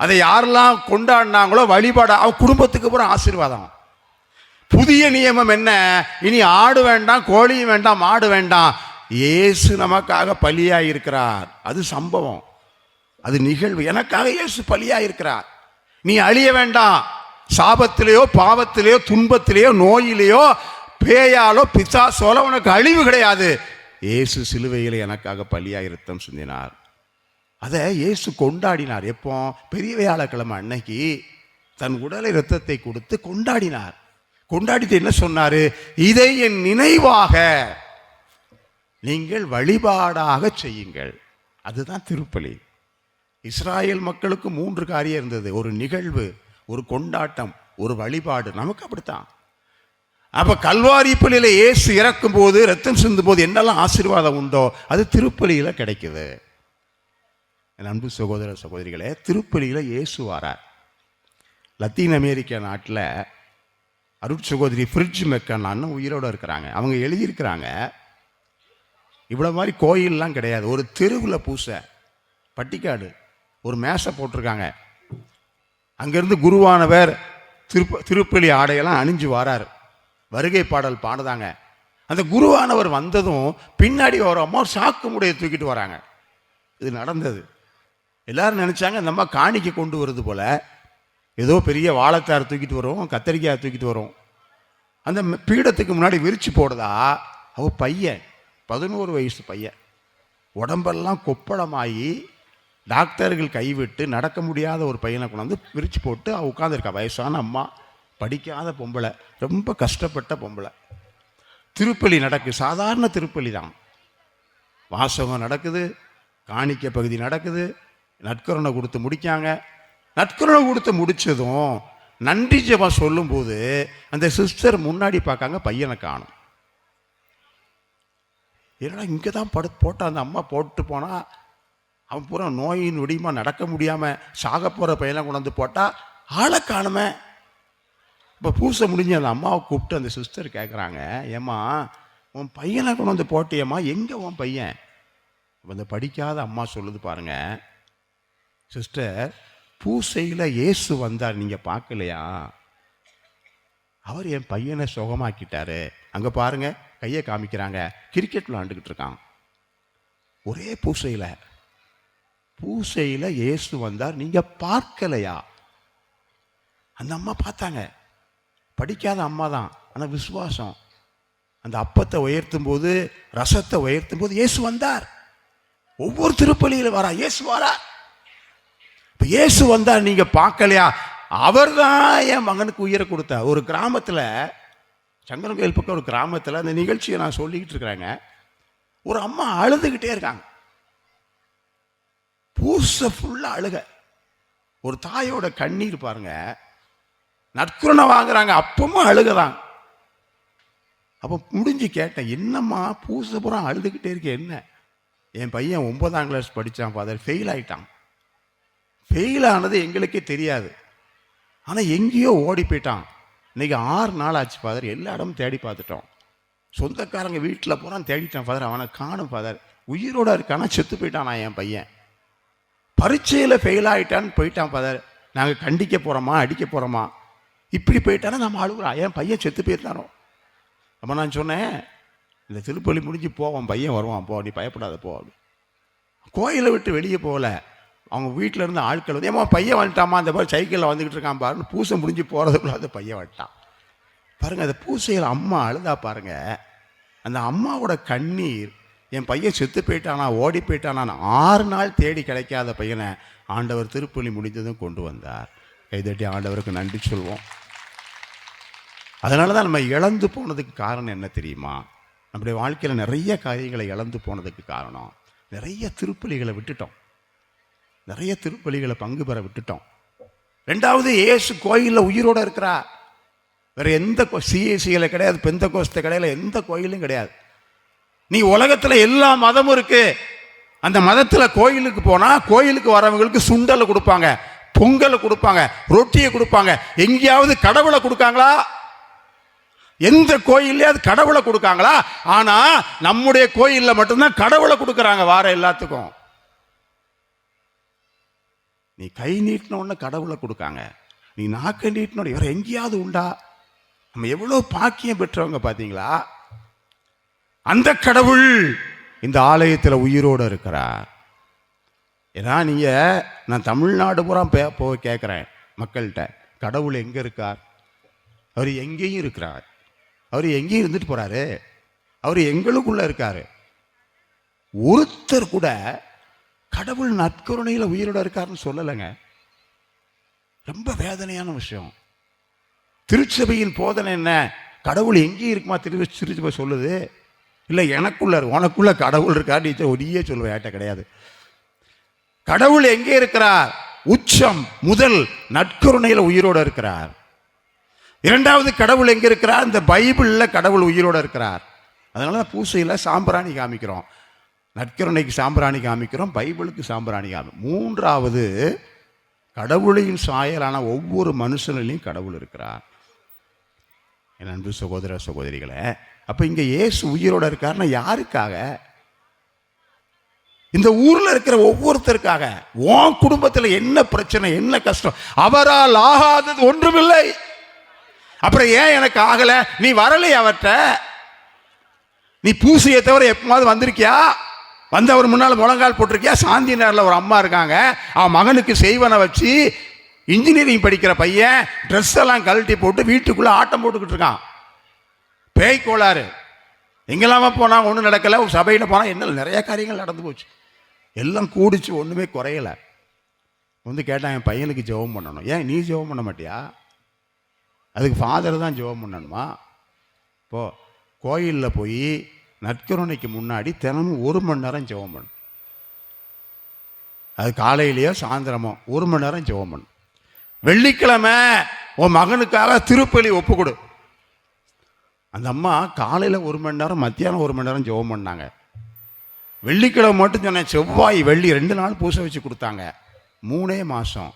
அதை யாரெல்லாம் கொண்டாடினாங்களோ வழிபாடு, அவ குடும்பத்துக்கு அப்புறம் ஆசீர்வாதம். புதிய நியமம் என்ன? இனி ஆடு வேண்டாம், கோழியும் வேண்டாம், மாடு வேண்டாம். இயேசு நமக்காக பலியாய் இருக்கிறார். அது சம்பவம், அது நிகழ்வு. எனக்காக இயேசு பலியாய் இருக்கிறார். நீ அழிய வேண்டாம். சாபத்திலேயோ பாவத்திலேயோ துன்பத்திலேயோ நோயிலேயோ பேயாலோ பிசாசோல உனக்கு அழிவு கிடையாது. இயேசு சிலுவையில் எனக்காக பலியாய் இரத்தம் சிந்தினார். அதை இயேசு கொண்டாடினார். எப்போ? பெரிய வியாழக்கிழமை அன்னைக்கு தன் உடலை இரத்தத்தை கொடுத்து கொண்டாடினார். கொண்டாடிட்டு என்ன சொன்னாரு? இதை என் நினைவாக நீங்கள் வழிபாடாக செய்யுங்கள். அதுதான் திருப்பலி. இஸ்ராயேல் மக்களுக்கு 3 காரியம் இருந்தது. ஒரு நிகழ்வு, ஒரு கொண்டாட்டம், ஒரு வழிபாடு. நமக்கு அப்படித்தான். அப்ப கல்வாரி பலியில இயேசு இறக்கும் போது, ரத்தம் சிந்தும் போது என்னெல்லாம் ஆசீர்வாதம் உண்டோ அது திருப்பலியில கிடைக்குது. என் அன்பு சகோதர சகோதரிகளே, திருப்பலியில இயேசு வாரார். லத்தீன் அமெரிக்க நாட்டில் அருட்சகோதரி ஃப்ரிட்ஜ் மெக்கன்னான்னு உயிரோடு இருக்கிறாங்க. அவங்க எழுதியிருக்கிறாங்க, இவ்வளோ மாதிரி கோயிலெலாம் கிடையாது. ஒரு தெருவில் பூசை, பட்டிக்காடு, ஒரு மேசை போட்டிருக்காங்க. அங்கேருந்து குருவானவர் திருப்பலி ஆடையெல்லாம் அணிஞ்சு வரார். வருகை பாடல் பாடுதாங்க. அந்த குருவானவர் வந்ததும் பின்னாடி ஒரு அம்மா சாக்கு முடையை தூக்கிட்டு வராங்க. இது நடந்தது. எல்லாரும் நினச்சாங்க இந்த அம்மா காணிக்கை கொண்டு வருது போல, ஏதோ பெரிய வாழைத்தார் தூக்கிட்டு வரும், கத்தரிக்காய் தூக்கிட்டு வரும். அந்த பீடத்துக்கு முன்னாடி விரிச்சு போடுதா, அவ பையன் 11 வயசு பையன், உடம்பெல்லாம் கொப்பளமாகி டாக்டர்கள் கைவிட்டு நடக்க முடியாத ஒரு பையனை கொண்டாந்து விரிச்சு போட்டு அவ உட்காந்துருக்கா. வயசான அம்மா, படிக்காத பொம்பளை, ரொம்ப கஷ்டப்பட்ட பொம்பளை. திருப்பலி நடக்கு, சாதாரண திருப்பலி தான். வாசகம் நடக்குது, காணிக்கை பகுதி நடக்குது, நற்கருணை கொடுத்து முடிக்காங்க. நற்கருணை கொடுத்து முடிச்சதும் நன்றி ஜெபம் சொல்லும்போது அந்த சிஸ்டர் முன்னாடி பார்க்காங்க, பையனை காணும். ஏன்னா இங்கே தான் போட்ட அந்த அம்மா போட்டு போனால் அவன் பூரா நோயின் நொடியுமா நடக்க முடியாமல் சாக போகிற பையனை கொண்டாந்து போட்டால் ஆளை காணுமே. இப்போ பூசை முடிஞ்சு அந்த அம்மாவை கூப்பிட்டு அந்த சிஸ்டர் கேட்குறாங்க, ஏம்மா உன் பையனை கொண்டாந்து போட்டியம்மா, எங்கே உன் பையன்? அந்த படிக்காத அம்மா சொல்லுது பாருங்க, சிஸ்டர் பூசையில் இயேசு வந்தார், நீங்கள் பார்க்கலையா? அவர் என் பையனை சுகமாக்கிட்டாரு. அங்கே பாருங்க, கையை காமிக்கிறாங்க, கிரிக்கெட் விளாண்டுக்கிட்டு இருக்கான். ஒரே பூசையில் இயேசு வந்தார், நீங்கள் பார்க்கலையா? அந்த அம்மா பார்த்தாங்க. படிக்காத அம்மா தான், ஆனால் விசுவாசம். அந்த அப்பத்தை உயர்த்தும் போது, ரசத்தை உயர்த்தும் போது இயேசு வந்தார். ஒவ்வொரு திருப்பலியில் வரா, இயேசு வாரா. இப்போ இயேசு வந்தார், நீங்க பார்க்கலையா? அவர் தான் என் மகனுக்கு உயிரை கொடுத்தார். ஒரு கிராமத்தில், சங்கரன்கோயில் பக்கம் ஒரு கிராமத்தில் அந்த நிகழ்ச்சியை நான் சொல்லிக்கிட்டு இருக்கிறேங்க. ஒரு அம்மா அழுதுகிட்டே இருக்காங்க, பூசை ஃபுல்லாக அழுக. ஒரு தாயோட கண்ணீர் பாருங்க. நற்கருணை வாங்குறாங்க, அப்பவும் அழுகுதான். அப்போ முடிஞ்சு கேட்டேன், என்னம்மா பூசை பூரா அழுதுகிட்டே இருக்கேன்? என்ன? என் பையன் 9ஆம் கிளாஸ் படித்தான் ஃபாதர், ஃபெயில் ஆகிட்டான். ஃபெயில் ஆனது எங்களுக்கே தெரியாது, ஆனால் எங்கேயோ ஓடி போயிட்டான். இன்றைக்கி 6 நாள் ஆச்சு ஃபாதர், எல்லா இடமும் தேடி பார்த்துட்டோம். சொந்தக்காரங்க வீட்டில் போகிறான், தேடிட்டான் ஃபாதர், அவனை காணும் ஃபாதர். உயிரோடு இருக்கானா, செத்து போயிட்டானா என் பையன். பரீட்சையில் ஃபெயில் ஆகிட்டான்னு போயிட்டான் ஃபாதர். நாங்கள் கண்டிக்க போகிறோமா, அடிக்க போகிறோமா? இப்படி போயிட்டானா நம்ம அழுகுறான், என் பையன் செத்து போயிருந்தானோ. அப்போ நான் சொன்னேன், இந்த திருப்பலி முடிஞ்சு போவான், பையன் வருவான், போ, நீ பயப்படாத போ. கோயிலை விட்டு வெளியே போகல, அவங்க வீட்டில் இருந்து ஆட்கள் வந்து, ஏமா பையன் வந்துட்டாமா, அந்த மாதிரி சைக்கிளில் வந்துக்கிட்டு இருக்கான் பாருன்னு. பூசை முடிஞ்சு போகிறதுக்குள்ள அந்த பையன் வந்துட்டான் பாருங்கள். அந்த பூசையில் அம்மா அழுதா பாருங்க. அந்த அம்மாவோட கண்ணீர், என் பையன் செத்து போயிட்டானா, ஓடி போயிட்டானான்னு 6 நாள் தேடி கிடைக்காத பையனை ஆண்டவர் திருப்பலி முடிந்ததும் கொண்டு வந்தார். கைதட்டி ஆண்டவருக்கு நன்றி சொல்வோம். அதனால தான் நம்ம இழந்து போனதுக்கு காரணம் என்ன தெரியுமா? நம்முடைய வாழ்க்கையில் நிறைய காரியங்களை இழந்து போனதுக்கு காரணம், நிறைய திருப்பலிகளை விட்டுட்டோம், நிறைய திருப்பலிகளை பங்கு பெற விட்டுட்டோம். 2வது, இயேசு கோயிலில் உயிரோடு இருக்கிறார். வேற எந்த சிஎஸ்சியில் கிடையாது, பெந்த கோஸ்த கிடையாது, எந்த கோயிலும் கிடையாது. நீ உலகத்தில் எல்லா மதமும் இருக்கு. அந்த மதத்தில் கோயிலுக்கு போனால் கோயிலுக்கு வரவங்களுக்கு சுண்டலை கொடுப்பாங்க, பொங்கலை கொடுப்பாங்க, ரொட்டியை கொடுப்பாங்க. எங்கேயாவது கடவுளை கொடுக்காங்களா? எந்த கோயிலையாவது கடவுளை கொடுக்காங்களா? ஆனா நம்முடைய கோயிலில் மட்டும்தான் கடவுளை கொடுக்குறாங்க வார எல்லாத்துக்கும். நீ கை நீட்டின கடவுளை கொடுக்காங்க, நீ நாக்கை நீட்டினோட இவரை எங்கேயாவது உண்டா? நம்ம எவ்வளோ பாக்கியம் பெற்றவங்க பார்த்தீங்களா? அந்த கடவுள் இந்த ஆலயத்தில் உயிரோடு இருக்கிறார். ஏன்னா நான் தமிழ்நாடு பூரா போய் கேட்குறேன் மக்கள்கிட்ட, கடவுள் எங்கே இருக்கார்? அவர் எங்கேயும் இருக்கிறார். அவர் எங்கேயும் இருந்துட்டு போகிறாரு. அவர் எங்களுக்குள்ளே இருக்கார். ஒருத்தர் கூட கடவுள் நற்கருணையில் உயிரோட இருக்காருன்னு சொல்லலைங்க. ரொம்ப வேதனையான விஷயம். திருச்சபையின் போதனை என்ன? கடவுள் எங்கேயும் இருக்குமா திருச்சபை சொல்லுது? இல்லை எனக்குள்ள உனக்குள்ள கடவுள் இருக்கா? நீ ஒடியே சொல்லுவேன், ஏட்ட கிடையாது. கடவுள் எங்கே இருக்கிறார்? உச்சம் முதல் நற்கருணையில் உயிரோடு இருக்கிறார். இரண்டாவது கடவுள் எங்கே இருக்கிறார்? இந்த பைபிளில் கடவுள் உயிரோடு இருக்கிறார். அதனால தான் பூசையில் சாம்பிராணி காமிக்கிறோம், நற்கருணைக்கு சாம்பிராணி காமிக்கிறோம், பைபிளுக்கு சாம்பிராணி காமிக்கிறோம். மூன்றாவது கடவுளின் சாயலான ஒவ்வொரு மனுஷனிலையும் கடவுள் இருக்கிறார். என் அன்பு சகோதர சகோதரிகளே, அப்போ இங்கே இயேசு உயிரோடு இருக்காருன்னா யாருக்காக? இந்த ஊரில் இருக்கிற ஒவ்வொருத்தருக்காக. உன் குடும்பத்தில் என்ன பிரச்சனை, என்ன கஷ்டம், அவரால் ஆகாதது ஒன்றுமில்லை. அப்புறம் ஏன் எனக்கு ஆகல? நீ வரலை அவர்கிட்ட. நீ பூசையை தவிர எப்போது வந்திருக்கியா? வந்து அவர் முன்னால் முழங்கால் போட்டிருக்கியா? சாந்தி நேரில் ஒரு அம்மா இருக்காங்க, அவன் மகனுக்கு செய்வனை வச்சு இன்ஜினியரிங் படிக்கிற பையன் ட்ரெஸ் எல்லாம் கழட்டி போட்டு வீட்டுக்குள்ளே ஆட்டம் போட்டுக்கிட்டு இருக்கான். பேய் கோளாறு. எங்கெல்லாம போனால் ஒன்றும் நடக்கலை. சபையில் போனால் என்ன நிறைய காரியங்கள் நடந்து போச்சு, எல்லாம் கூடிச்சு, ஒன்றுமே குறையலை. வந்து கேட்டான், என் பையனுக்கு ஜெபம் பண்ணணும். ஏன் நீ ஜெபம் பண்ண மாட்டியா? அதுக்கு ஃபாதர் தான் ஜெபம் பண்ணணுமா? இப்போது கோயிலில் போய் நற்கருணைக்கு முன்னாடி தினமும் 1 மணி நேரம் ஜெபம் பண்ணணும். அது காலையிலையோ சாயந்தரமோ 1 மணி நேரம் ஜெபம் பண்ணணும். வெள்ளிக்கிழமை உன் மகனுக்காக திருப்பலி ஒப்பு கொடு. அந்த அம்மா காலையில் 1 மணி நேரம், மத்தியானம் 1 மணி நேரம் ஜெபம் பண்ணாங்க. வெள்ளிக்கிழமை மட்டும் சொன்னேன், செவ்வாய் வெள்ளி 2 நாள் பூசை வச்சு கொடுத்தாங்க. 3 மாதம்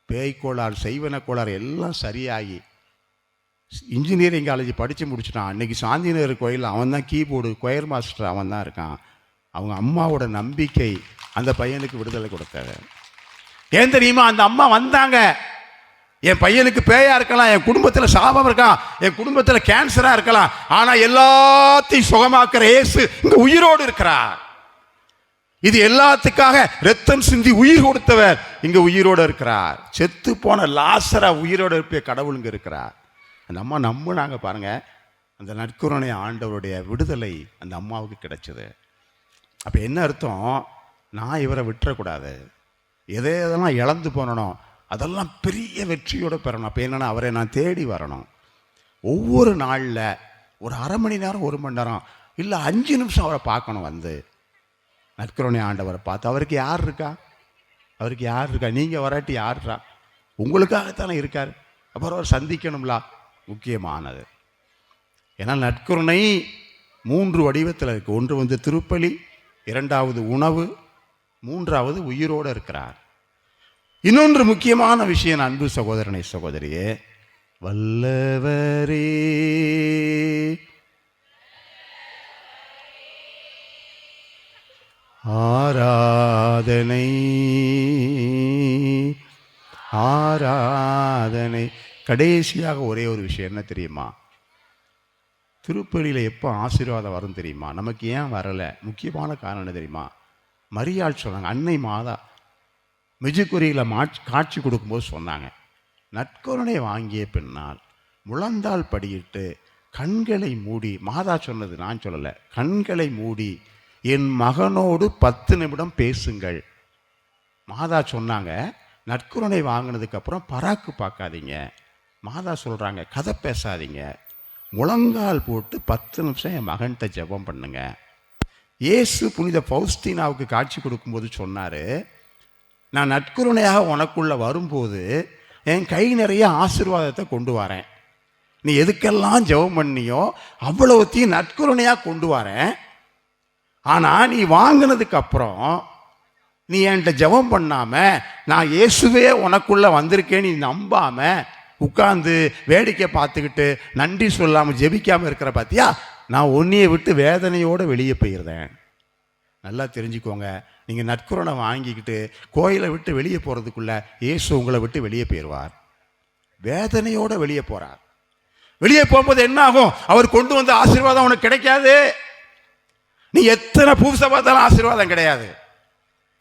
பேய் கோளாறு, செய்வன கோளாறு எல்லாம் சரியாகி இன்ஜினியரிங் காலேஜ் படித்து முடிச்சுட்டான். அன்றைக்கி சாந்திநகர் கோயில் அவன் தான் கீபோர்டு கொயர் மாஸ்டர், அவன் தான் இருக்கான். அவங்க அம்மாவோட நம்பிக்கை அந்த பையனுக்கு விடுதலை கொடுத்தாங்க. ஏன் தெரியுமா? அந்த அம்மா வந்தாங்க, என் பையனுக்கு பேயா இருக்கலாம், என் குடும்பத்தில் சாபம் இருக்கலாம், என் குடும்பத்தில் கேன்சராக இருக்கலாம், ஆனால் எல்லாத்தையும் சுகமாக்குற இயேசு இங்கே உயிரோடு இருக்கிறார். இது எல்லாத்துக்காக ரத்தம் சிந்தி உயிர் கொடுத்தவர் இங்கே உயிரோடு இருக்கிறார். செத்து போன லாசரா உயிரோடு இருப்பிய கடவுள் இங்கே இருக்கிறார். அந்த அம்மா நம்பினாங்க பாருங்க. அந்த நற்கருணை ஆண்டவருடைய விடுதலை அந்த அம்மாவுக்கு கிடைச்சது. அப்போ என்ன அர்த்தம்? நான் இவரை விட்டுறக்கூடாது, எதெல்லாம் இழந்து போனணும் அதெல்லாம் பெரிய வெற்றியோடு பெறணும். அப்போ என்னென்னா அவரை நான் தேடி வரணும். ஒவ்வொரு நாளில் ஒரு 1/2 மணி நேரம், 1 மணி நேரம், இல்லை 5 நிமிஷம் அவரை பார்க்கணும். வந்து நற்கருணை ஆண்டவரை பார்த்து, அவருக்கு யார் இருக்கா? அவருக்கு யார் இருக்கா? நீங்கள் வராட்டி யாருக்கா? உங்களுக்காகத்தானே இருக்கார். அப்புறம் அவர் சந்திக்கணும்லா, முக்கியமானது. ஏன்னா நற்கருணை 3 வடிவத்தில் இருக்குது. ஒன்று திருப்பலி, 2வது உணவு, 3வது உயிரோடு இருக்கிறார். இன்னொன்று முக்கியமான விஷயம், அன்பு சகோதரனை சகோதரியே, வல்லவரே ஆராதனை ஆராதனை. கடைசியாக ஒரே ஒரு விஷயம் என்ன தெரியுமா? திருப்பலியில் எப்போ ஆசீர்வாதம் வரும் தெரியுமா? நமக்கு ஏன் வரலை? முக்கியமான காரணம் என்ன தெரியுமா? மரியாள் சொன்னாங்க, அன்னை மாதா மெஜுக்குரியில் காட்சி கொடுக்கும்போது சொன்னாங்க, நற்கருணை வாங்கிய பின்னால் முழந்தால் படியிட்டு கண்களை மூடி, மாதா சொன்னது, நான் சொல்லலை, கண்களை மூடி என் மகனோடு 10 நிமிடம் பேசுங்கள். மாதா சொன்னாங்க, நற்கருணை வாங்கினதுக்கப்புறம் பராக்கு பார்க்காதீங்க. மாதா சொல்கிறாங்க, கதை பேசாதீங்க, முழங்கால் போட்டு 10 நிமிஷம் என் மகன்கிட்ட ஜெபம் பண்ணுங்க. இயேசு புனித பௌஸ்தீனாவுக்கு காட்சி கொடுக்கும்போது சொன்னார், நான் நற்கருணையாக உனக்குள்ளே வரும்போது என் கை நிறைய ஆசீர்வாதத்தை கொண்டு வரேன். நீ எதுக்கெல்லாம் ஜெபம் பண்ணியோ அவ்வளவுத்தையும் நற்கருணையாக கொண்டு வரேன். ஆனால் நீ வாங்கினதுக்கு அப்புறம் நீ என்கிட்ட ஜெபம் பண்ணாம நான் இயேசுவே உனக்குள்ள வந்திருக்கேன் நீ நம்பாம உட்கார்ந்து வேடிக்கை பார்த்துக்கிட்டு நன்றி சொல்லாமல் ஜெபிக்காமல் இருக்கிற பார்த்தியா, நான் உன்னையை விட்டு வேதனையோடு வெளியே போயிருந்தேன். நல்லா தெரிஞ்சுக்கோங்க, நீங்கள் நற்கருணை வாங்கிக்கிட்டு கோயிலை விட்டு வெளியே போகிறதுக்குள்ள இயேசு உங்களை விட்டு வெளியே போயிடுவார். வேதனையோடு வெளியே போகிறார். வெளியே போகும்போது என்ன ஆகும்? அவர் கொண்டு வந்த ஆசீர்வாதம் உனக்கு கிடைக்காது. நீ எத்தனை பூசை பார்த்தாலும் ஆசீர்வாதம் கிடையாது.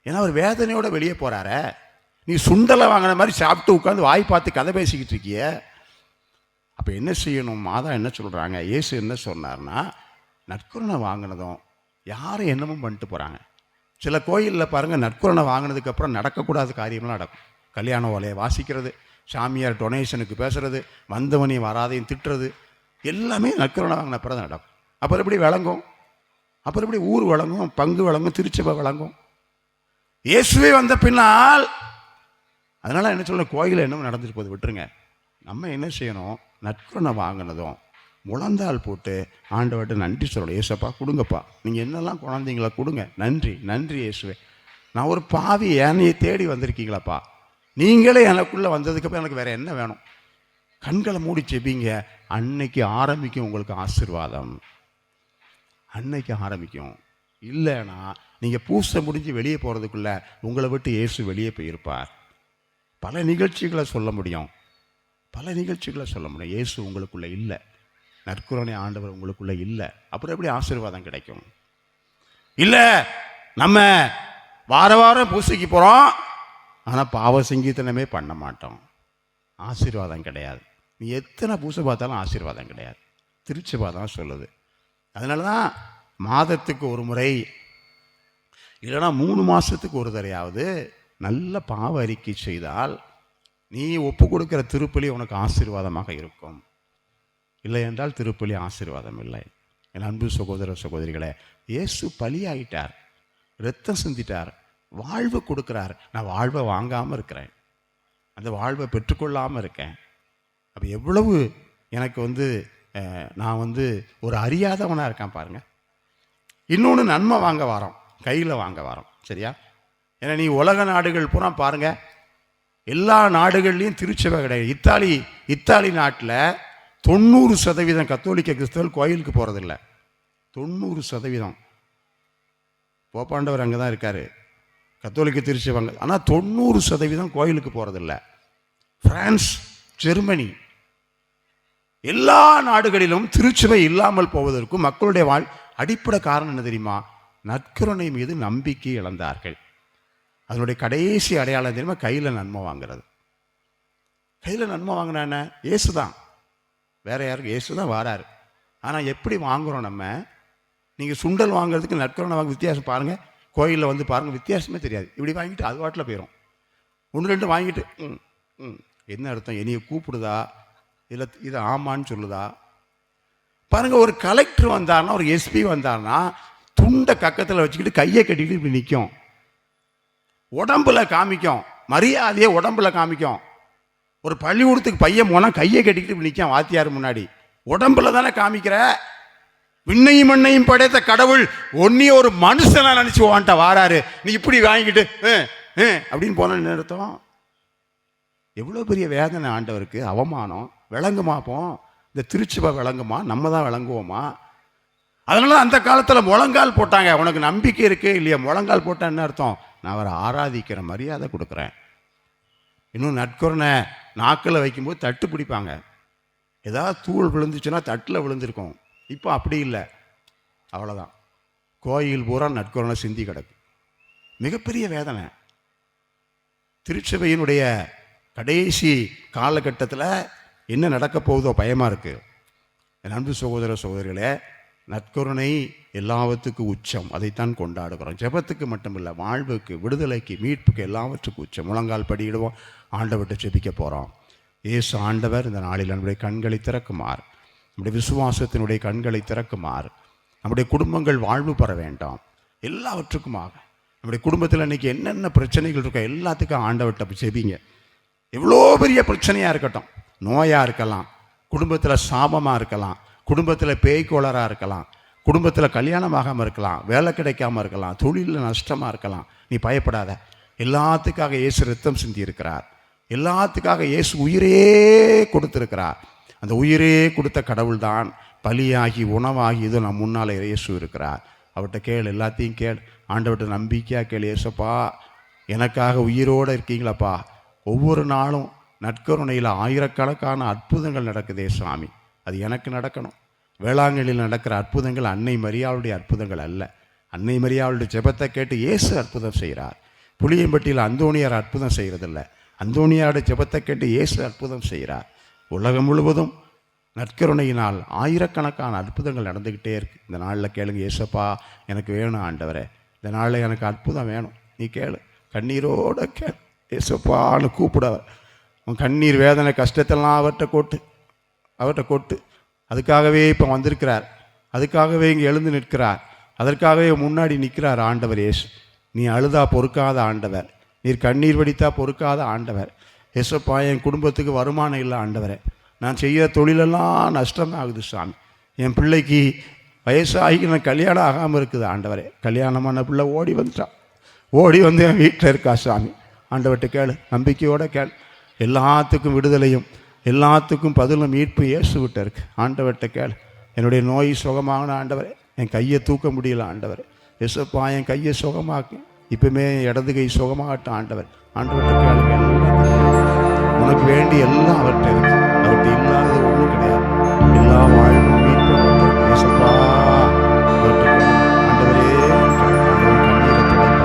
ஏன்னா அவர் வேதனையோட வெளியே போறார. நீ சுண்டலை வாங்கின மாதிரி சாப்பிட்டு உட்காந்து வாய் பார்த்து கதை பேசிக்கிட்டு இருக்கிய. அப்போ என்ன செய்யணும்? மாதா என்ன சொல்கிறாங்க, இயேசு என்ன சொன்னார்னா, நற்கருணை வாங்கினதும் யாரும் என்னமும் பண்ணிட்டு போகிறாங்க. சில கோயிலில் பாருங்கள், நற்கருணை வாங்கினதுக்கப்புறம் நடக்கக்கூடாத காரியம்லாம் நடக்கும். கல்யாண ஓலையை வாசிக்கிறது, சாமியார் டொனேஷனுக்கு பேசுறது, வந்தவனையும் வராதையும் திட்டுறது, எல்லாமே நற்கருணை வாங்கின அப்புறம் தான் நடக்கும். அப்புறம் எப்படி விளங்கும்? அப்புறம் எப்படி ஊர் விளங்கும், பங்கு விளங்கும், திருச்சபை விளங்கும்? இயேசுவே வந்த பின்னால். அதனால் என்ன சொல்ல, கோயிலில் என்னமோ நடந்துட்டு போது விட்டுருங்க. நம்ம என்ன செய்யணும்? நற்கருணை வாங்கினதும் முழந்தால் போட்டு ஆண்டவர்கிட்ட நன்றி சொல்லணும். ஏசப்பா கொடுங்கப்பா, நீங்கள் என்னெல்லாம் குழந்தைங்களா கொடுங்க, நன்றி நன்றி இயேசுவே. நான் ஒரு பாவி, என்னையை தேடி வந்திருக்கீங்களாப்பா, நீங்களே எனக்குள்ளே வந்ததுக்கப்புறம் எனக்கு வேறு என்ன வேணும்? கண்களை மூடி செபிங்க. அன்னைக்கு ஆரம்பிக்கும் உங்களுக்கு ஆசீர்வாதம். அன்னைக்கு ஆரம்பிக்கும். இல்லைன்னா நீங்கள் பூசை முடிஞ்சு வெளியே போகிறதுக்குள்ள உங்களை விட்டு இயேசு வெளியே போயிருப்பார். பல நிகழ்ச்சிகளை சொல்ல முடியும், பல நிகழ்ச்சிகளை சொல்ல முடியும். இயேசு உங்களுக்குள்ளே இல்லை, நற்கருணை ஆண்டவர் உங்களுக்குள்ளே இல்லை. அப்புறம் எப்படி ஆசீர்வாதம் கிடைக்கும்? இல்லை, நம்ம வார வாரம் பூசைக்கு போகிறோம், ஆனால் பாவ சங்கீதனமே பண்ண மாட்டோம், ஆசீர்வாதம் கிடையாது. நீ எத்தனை பூசை பார்த்தாலும் ஆசீர்வாதம் கிடையாது. திருச்சபை தான் சொல்லுது. அதனால தான் மாதத்துக்கு ஒரு முறை இல்லைனா 3 மாதத்துக்கு ஒரு தடையாவது நல்ல பாவ அறிக்கை செய்தால் நீ ஒப்பு கொடுக்கிற திருப்பலி உனக்கு ஆசீர்வாதமாக இருக்கும். இல்லை என்றால் திருப்பலி ஆசீர்வாதம் இல்லை. என் அன்பு சகோதர சகோதரிகளே, இயேசு பலியாயிட்டார், இரத்தம் சிந்திட்டார், வாழ்வு கொடுக்குறார். நான் வாழ்வை வாங்காமல் இருக்கிறேன், அந்த வாழ்வை பெற்றுக்கொள்ளாமல் இருக்கேன். அப்போ எவ்வளவு எனக்கு நான் ஒரு அறியாதவனாக இருக்கேன் பாருங்கள். இன்னொன்று, நன்மை வாங்க வரோம், கையில் வாங்க வரோம், சரியா? ஏன்னா நீ உலக நாடுகள் பூரா பாருங்கள், எல்லா நாடுகள்லையும் திருச்சபை கிடையாது. இத்தாலி நாட்டில் 90% கத்தோலிக்க கிறிஸ்தவர்கள் கோயிலுக்கு போகிறதில்ல. 90%. போப்பாண்டவர் அங்கே தான் இருக்கார், கத்தோலிக்க திருச்சபை. ஆனால் 90% கோயிலுக்கு போகிறதில்ல. பிரான்ஸ், ஜெர்மனி, எல்லா நாடுகளிலும் திருச்சபை இல்லாமல் போவதற்கும் மக்களுடைய அடிப்படை காரணம் என்ன தெரியுமா? நற்கருணை மீது நம்பிக்கை இழந்தார்கள். அதனுடைய கடைசி அடையாளம் தெரியுமா? கையில் நன்மை வாங்கிறது. கையில் நன்மை வாங்கினா என்ன? இயேசு தான், வேற யாருக்கு? இயேசு தான் வாராரு. ஆனால் எப்படி வாங்குகிறோம் நம்ம? நீங்கள் சுண்டல் வாங்குறதுக்கு நற்கருணை வாங்க வித்தியாசம் பாருங்கள். கோயிலில் பாருங்கள், வித்தியாசமே தெரியாது. இப்படி வாங்கிட்டு அது வாட்டில் போயிடும். 1-2 வாங்கிட்டு என்ன அர்த்தம்? என்னையை கூப்பிடுதா இல்லை இது ஆமான்னு சொல்லுதா? பாருங்கள், ஒரு கலெக்டர் வந்தார்னா, ஒரு எஸ்பி வந்தார்னா துண்டை கக்கத்தில் வச்சுக்கிட்டு கையை கட்டிக்கிட்டு இப்படி நிற்கும், உடம்புல காமிக்கும், மரியாதையை உடம்புல காமிக்கும். ஒரு பள்ளிக்கூடத்துக்கு பையன் போனால் கையை கட்டிக்கிட்டு இப்படி நிற்கும் வாத்தியார் முன்னாடி, உடம்புல தானே காமிக்கிற. விண்ணையும் மண்ணையும் படைத்த கடவுள் ஒன்னிய ஒரு மனுஷனா நினச்சி வான்ட்ட வாராரு, நீ இப்படி வாங்கிக்கிட்டு அப்படின்னு போன என்ன அர்த்தம்? எவ்வளோ பெரிய வேதனை ஆண்டவருக்கு, அவமானம். விளங்குமாப்போம் இந்த திருச்சபை விளங்குமா? நம்ம தான் விளங்குவோமா? அதனால அந்த காலத்தில் முழங்கால் போட்டாங்க. உனக்கு நம்பிக்கை இருக்கு இல்லையா? முழங்கால் போட்டால் என்ன அர்த்தம்? நான் அவரை ஆராதிக்கிறேன், மரியாதை கொடுக்குறேன். இன்னும் நற்கருணை நாக்கில் வைக்கும்போது தட்டு பிடிப்பாங்க, ஏதாவது தூள் விழுந்துச்சுன்னா தட்டில் விழுந்திருக்கும். இப்போ அப்படி இல்லை, அவ்வளோதான். கோயில் பூரா நற்கருணை சிந்தி கிடக்கு. மிகப்பெரிய வேதனை. திருச்சபையினுடைய கடைசி காலகட்டத்தில் என்ன நடக்க போகுதோ பயமாக இருக்குது. என் அன்பு சகோதர சகோதரிகளே, நற்கருணை எல்லாவற்றுக்கும் உச்சம், அதைத்தான் கொண்டாடுகிறோம். ஜெபத்துக்கு மட்டுமில்லை, வாழ்வுக்கு, விடுதலைக்கு, மீட்புக்கு, எல்லாவற்றுக்கும் உச்சம். முழங்கால் படியிடுவோம், ஆண்டவர்கிட்ட ஜெபிக்க போகிறோம். இயேசு ஆண்டவர் இந்த நாளில் நம்முடைய கண்களை திறக்குமாறு, நம்முடைய விசுவாசத்தினுடைய கண்களை திறக்குமாறு, நம்முடைய குடும்பங்கள் வாழ்வு பெற வேண்டாம். எல்லாவற்றுக்குமாக நம்முடைய குடும்பத்தில் இன்றைக்கி என்னென்ன பிரச்சனைகள் இருக்கோ எல்லாத்துக்கும் ஆண்டவர்கிட்ட ஜெபிங்க. எவ்வளோ பெரிய பிரச்சனையாக இருக்கட்டும், நோயாக இருக்கலாம், குடும்பத்தில் சாபமாக இருக்கலாம், குடும்பத்தில் பேய்கோளராக இருக்கலாம், குடும்பத்தில் கல்யாணமாகாமல் இருக்கலாம், வேலை கிடைக்காமல் இருக்கலாம், தொழிலில் நஷ்டமாக இருக்கலாம். நீ பயப்படாத. எல்லாத்துக்காக இயேசு ரத்தம் சிந்தி இருக்கிறார். எல்லாத்துக்காக இயேசு உயிரே கொடுத்துருக்கிறார். அந்த உயிரே கொடுத்த கடவுள் தான் பலியாகி உணவாகி இது நம் முன்னால் இயேசு இருக்கிறார். அவர்கிட்ட கேள், எல்லாத்தையும் கேள். ஆண்டவர்கிட்ட நம்பிக்கையாக கேள். இயேசுப்பா, எனக்காக உயிரோடு இருக்கீங்களப்பா. ஒவ்வொரு நாளும் நற்கருணையில் ஆயிரக்கணக்கான அற்புதங்கள் நடக்குதே சாமி, அது எனக்கு நடக்கணும். வேளாங்கண்ணியில் நடக்கிற அற்புதங்கள் அன்னை மரியாளுடைய அற்புதங்கள் அல்ல. அன்னை மரியாளுடைய ஜெபத்தை கேட்டு இயேசு அற்புதம் செய்கிறார். புளியம்பட்டியில் அந்தோணியார் அற்புதம் செய்கிறதில்ல, அந்தோணியாருடைய ஜெபத்தை கேட்டு இயேசு அற்புதம் செய்கிறார். உலகம் முழுவதும் நற்கருணையினால் ஆயிரக்கணக்கான அற்புதங்கள் நடந்துக்கிட்டே இருக்குது. இந்த நாளில் கேளுங்க, இயேசப்பா எனக்கு வேணும் ஆண்டவரே, இந்த நாளில் எனக்கு அற்புதம் வேணும். நீ கேளு, கண்ணீரோட கேளு. இயேசப்பான்னு கூப்பிட. உன் கண்ணீர் வேதனை கஷ்டத்தெல்லாம் அவர்கிட்ட கொட்டு. அதுக்காகவே இப்போ வந்திருக்கிறார். அதுக்காகவே இங்கே எழுந்து நிற்கிறார். அதற்காகவே முன்னாடி நிற்கிறார் ஆண்டவர் இயேசு. நீ அழுதா பொறுக்காத ஆண்டவர், நீர் கண்ணீர் வடித்தா பொறுக்காத ஆண்டவர். இயேசப்பா, என் குடும்பத்துக்கு வருமானம் இல்லை ஆண்டவரே, நான் செய்கிற தொழிலெல்லாம் நஷ்டமாகுது சாமி. என் பிள்ளைக்கு வயசாகி நான் கல்யாணம் ஆகாமல் இருக்குது ஆண்டவரே. கல்யாணமான பிள்ளை ஓடி வந்து என் வீட்டில் இருக்கா சாமி. ஆண்டவர்கிட்ட கேளு, நம்பிக்கையோடு கேளு. எல்லாத்துக்கும் விடுதலையும் எல்லாத்துக்கும் பதிலும் மீட்பு இயேசுவிட்ட இருக்கு. ஆண்டவர்கிட்ட கேளு, என்னுடைய நோய் சுகமாகணும் ஆண்டவரே, என் கையை தூக்க முடியல ஆண்டவர். இயேசுப்பா, என் கையை சுகமாக்கு, இப்பவுமே இடது கை சுகமாகட்டும் ஆண்டவர். ஆண்டவர்கிட்ட கேளுங்க. உனக்கு வேண்டி எல்லாம் அவர்கிட்ட இருக்கு. அவர்கிட்ட இல்லாதது ஒன்றும் கிடையாது. எல்லா வாழ்வும் மீட்பு இயேசுப்பா. ஆண்டவரே, கண்ணீரை துடைப்பார்.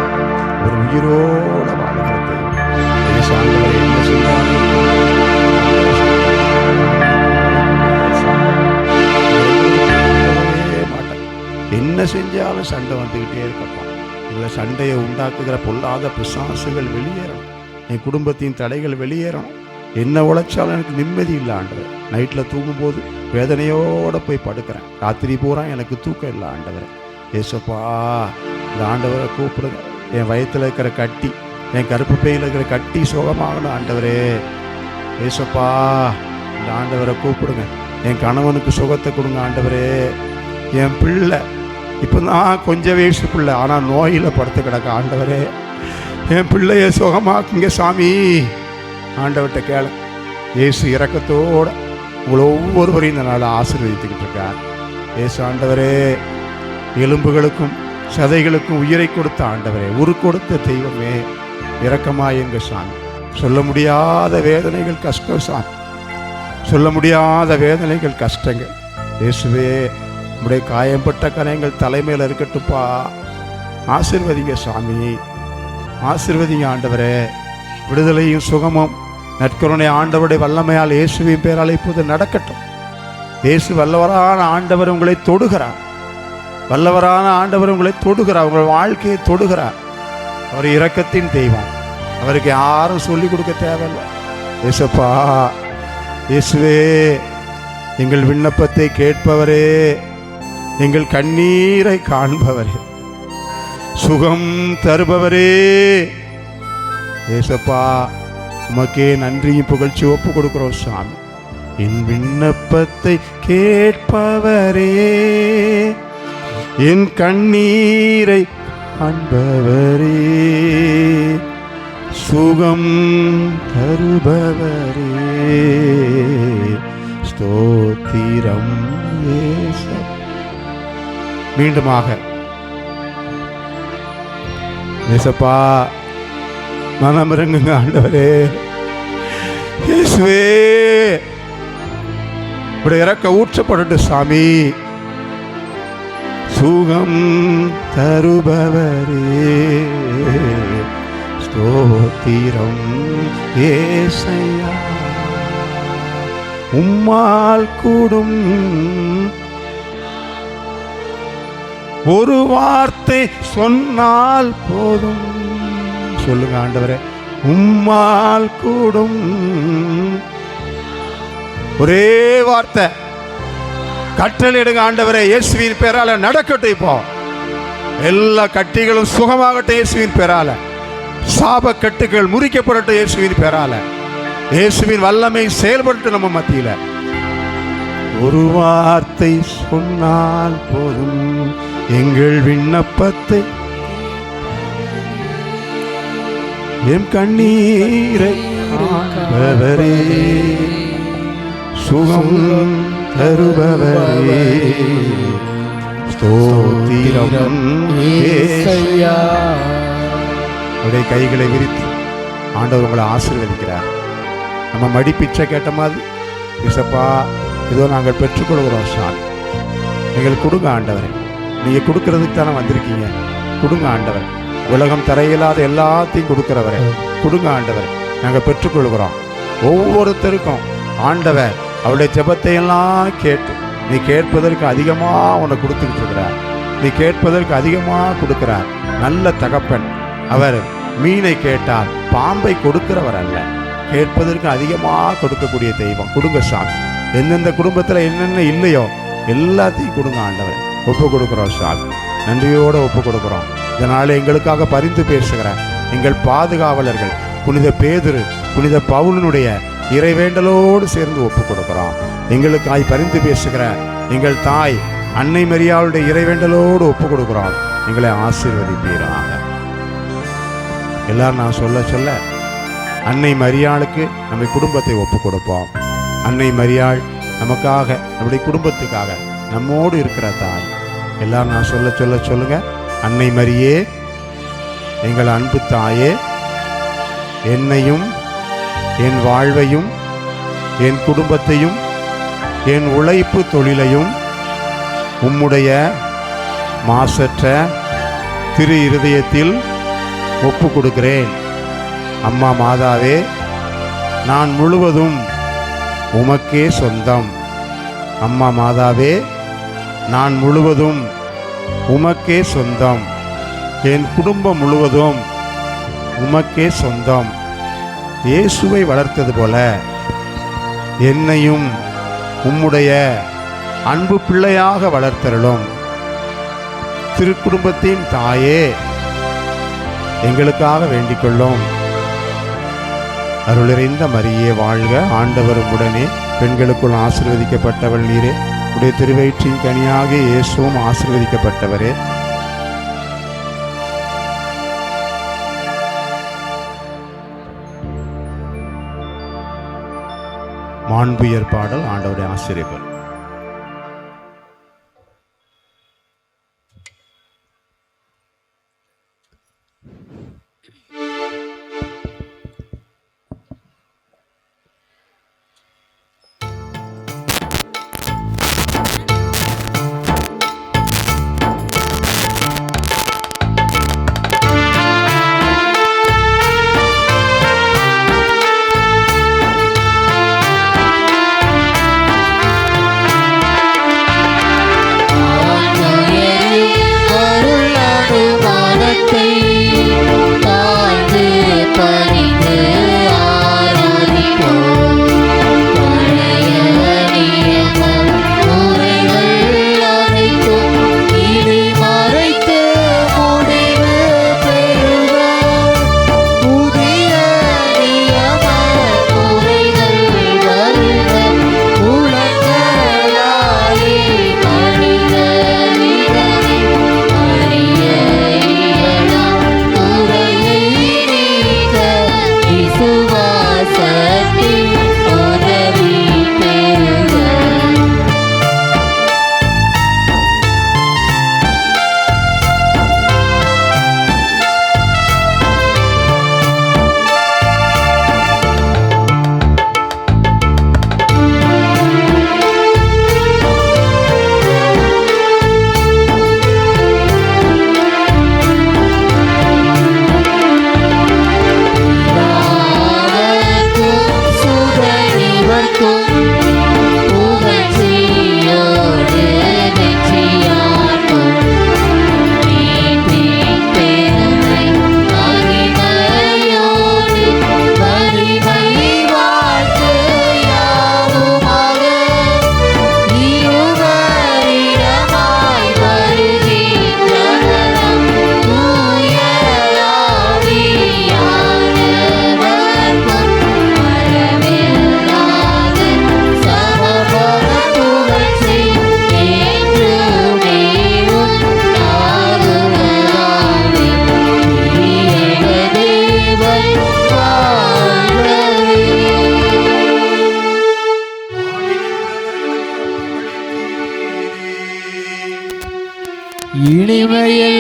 ஒரு உயிரோட வாழ்கிறது ஆண்டவரே. என்ன செய்வாங்க மாட்டேன். என்ன செஞ்சாலும் சண்டை வந்துக்கிட்டே இருக்கப்பா. இதில் சண்டையை உண்டாக்குகிற பொல்லாத பிசாசுகள் வெளியேறணும். என் குடும்பத்தின் தடைகள் வெளியேறணும். என்ன உழைச்சாலும் எனக்கு நிம்மதி இல்லை ஆண்டவர். நைட்டில் தூங்கும்போது வேதனையோடு போய் படுக்கிறேன். ராத்திரி பூரா எனக்கு தூக்கம் இல்லை ஆண்டவர். ஏசப்பா, இந்த ஆண்டவரை கூப்பிடுங்க. என் வயிற்றில் இருக்கிற கட்டி, என் கருப்பு பையில் இருக்கிற கட்டி சுகமாகணும் ஆண்டவரே. ஏசப்பா, இந்த ஆண்டவரை கூப்பிடுங்க. என் கணவனுக்கு சுகத்தை கொடுங்க ஆண்டவரே. என் பிள்ளை இப்போ தான் கொஞ்சம் வயசு பிள்ளை, ஆனால் நோயில் படுத்து கிடக்க ஆண்டவரே. என் பிள்ளைய சுகமாக்குங்க சாமி. ஆண்டவர்கிட்ட கேளு. இயேசு இரக்கத்தோடு உங்களை ஒவ்வொருவரையும் இந்த நாளை ஆசீர்வதித்துக்கிட்டு இருக்கார். இயேசு ஆண்டவரே, எலும்புகளுக்கும் சதைகளுக்கும் உயிரை கொடுத்த ஆண்டவரே, உரு கொடுத்த தெய்வமே, இரக்கமாயுங்க சாமி. சொல்ல முடியாத வேதனைகள் கஷ்டம் சாமி, சொல்ல முடியாத வேதனைகள் கஷ்டங்கள். இயேசுவே, உடைய காயம்பட்ட கரையங்கள் தலைமையில் இருக்கட்டுப்பா. ஆசீர்வதிங்க சாமி, ஆசீர்வதிங்க ஆண்டவரே. விடுதலையும் சுகமும் நற்கருணை ஆண்டவருடைய வல்லமையால் இயேசுவின் பேரால் இப்போது நடக்கட்டும். இயேசு வல்லவரான ஆண்டவர் உங்களை தொடுகிறார். வல்லவரான ஆண்டவர் உங்களை தொடுகிறார், உங்கள் வாழ்க்கையை தொடுகிறார். அவர் இரக்கத்தின் தெய்வம். அவருக்கு யாரும் சொல்லிக் கொடுக்க தேவையில்லை. இயேசுப்பா, இயேசுவே, எங்கள் விண்ணப்பத்தை கேட்பவரே, எங்கள் கண்ணீரை காண்பவரே, சுகம் தருபவரே, இயேசுப்பா, உமக்கே நன்றியும் புகழ்ச்சி ஒப்பு கொடுக்கிறோம் சாமி. என் விண்ணப்பத்தை கேட்பவரே, என் கண்ணீரை காண்பவரே, சுகம் தருபவரே, ஸ்தோத்திரம் இயேசு. மீண்டுமாக இயேசுப்பா, மனம் இறங்குங்க ஆண்டவரே. இயேசுவே, இப்படி இறக்க ஊற்றப்படட்டு சாமி. சுகம் தருபவரே, ஸ்தோத்திரம் ஏசையா. உம்மால் கூடும் ஒரு வார்த்தை சொன்னால் போதும். சொல்லுங்க ஆண்டவரே, உம்மால் கூடும் ஒரே வார்த்தை கட்டளையிடுங்க ஆண்டவரே. இயேசுவின் பேரால நடக்கட்டும். இப்போ எல்லா கட்டிகளும் சுகமாகட்டும் இயேசுவின் பேரால. சாப கட்டுகள் முறிக்கப்படட்டும் இயேசுவின் பேரால. இயேசுவின் வல்லமை செயல்பட்டு நம்ம மத்தியில. ஒரு வார்த்தை சொன்னால் போதும், எங்கள் விண்ணப்பத்தை, எம் கண்ணீரை காண்பவரே, சுகம் தருபவரே, ஸ்தோத்திரம் இயேசையா. அவருடைய கைகளை விரித்து ஆண்டவர் உங்களை ஆசீர்வதிக்கிறார். நம்ம மடிப்பிச்சை கேட்ட மாதிரி, இசப்பா இதோ நாங்கள் பெற்றுக்கொள்கிறோம் சாமி, எங்களுக்கு கொடுங்க ஆண்டவரே. நீங்கள் கொடுக்கறதுக்கு தானே வந்திருக்கீங்க, கொடுங்க ஆண்டவர். உலகம் தரையில்லாத எல்லாத்தையும் கொடுக்கிறவரே, கொடுங்க ஆண்டவர். நாங்கள் பெற்றுக்கொள்கிறோம். ஒவ்வொருத்தருக்கும் ஆண்டவர் அவருடைய ஜெபத்தை எல்லாம் கேட்டு, நீ கேட்பதற்கு அதிகமாக உன்னை கொடுத்துக்கிட்டு இருக்கிறார், நீ கேட்பதற்கு அதிகமாக கொடுக்கிறார். நல்ல தகப்பன் அவர். மீனை கேட்டால் பாம்பை கொடுக்கிறவர் அல்ல, கேட்பதற்கு அதிகமாக கொடுக்கக்கூடிய தெய்வம். கொடுங்க சாமி. எந்தெந்த குடும்பத்தில் என்னென்ன இல்லையோ எல்லாத்தையும் கொடுங்க ஆண்டவர். ஒப்பு கொடுக்குறோம் சாமி, நன்றியோடு ஒப்பு கொடுக்குறோம். இதனால் எங்களுக்காக பரிந்து பேசுகிற எங்கள் பாதுகாவலர்கள் புனித பேதுரு, புனித பவுலினுடைய இறைவேண்டலோடு சேர்ந்து ஒப்பு கொடுக்குறோம். எங்களுக்காய் பரிந்து பேசுகிற எங்கள் தாய் அன்னை மரியாளுடைய இறைவேண்டலோடு ஒப்பு கொடுக்குறோம். எங்களை ஆசீர்வதிப்பீராக. எல்லாரும் நான் சொல்ல சொல்ல அன்னை மரியாளுக்கு நம்ம குடும்பத்தை ஒப்பு கொடுப்போம். அன்னை மரியாள் நமக்காக, நம்முடைய குடும்பத்துக்காக நம்மோடு இருக்கிற தாய். எல்லாரும் நான் சொல்ல சொல்ல சொல்லுங்க. அன்னை மரியே, எங்கள் அன்பு தாயே, என்னையும் என் வாழ்வையும் என் குடும்பத்தையும் என் உழைப்பு தொழிலையும் உம்முடைய மாசற்ற திரு இருதயத்தில் ஒப்பு கொடுக்கிறேன். அம்மா மாதாவே, நான் முழுவதும் உமக்கே சொந்தம். அம்மா மாதாவே, நான் முழுவதும் உமக்கே சொந்தம். என் குடும்பம் முழுவதும் உமக்கே சொந்தம். இயேசுவை வளர்த்தது போல என்னையும் உம்முடைய அன்பு பிள்ளையாக வளர்த்தருளும். திருக்குடும்பத்தின் தாயே, எங்களுக்காக வேண்டிக் கொள்ளும். அருளிறைந்த மரியே வாழ்க, ஆண்டவரும் உடனே, பெண்களுக்குள் ஆசீர்வதிக்கப்பட்டவள் நீரே, உடைய திருவயிற்றின் கனியாக இயேசுவும் ஆசீர்வதிக்கப்பட்டவரே. மாண்புயர் பாடல் ஆண்டவருடைய ஆசிரியர்.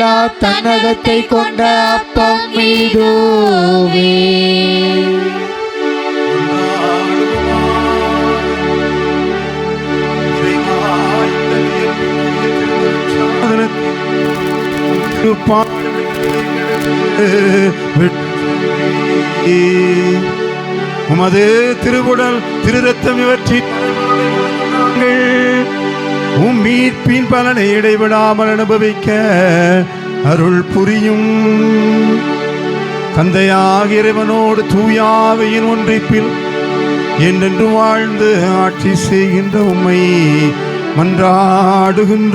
அழிவில்லா தன்னகத்தை கொண்ட அப்பம் இதுவே. உமது திருவுடல் திருரத்தம் இவற்றி உம் மீட்பின் பலனை இடைவிடாமல் அனுபவிக்க அருள் புரியும். தந்தையாகிய இறைவனோடு தூயாவையின் ஒன்றிப்பில் என்றென்று வாழ்ந்து ஆட்சி செய்கின்ற உம்மை மன்றாடுகின்றோம்.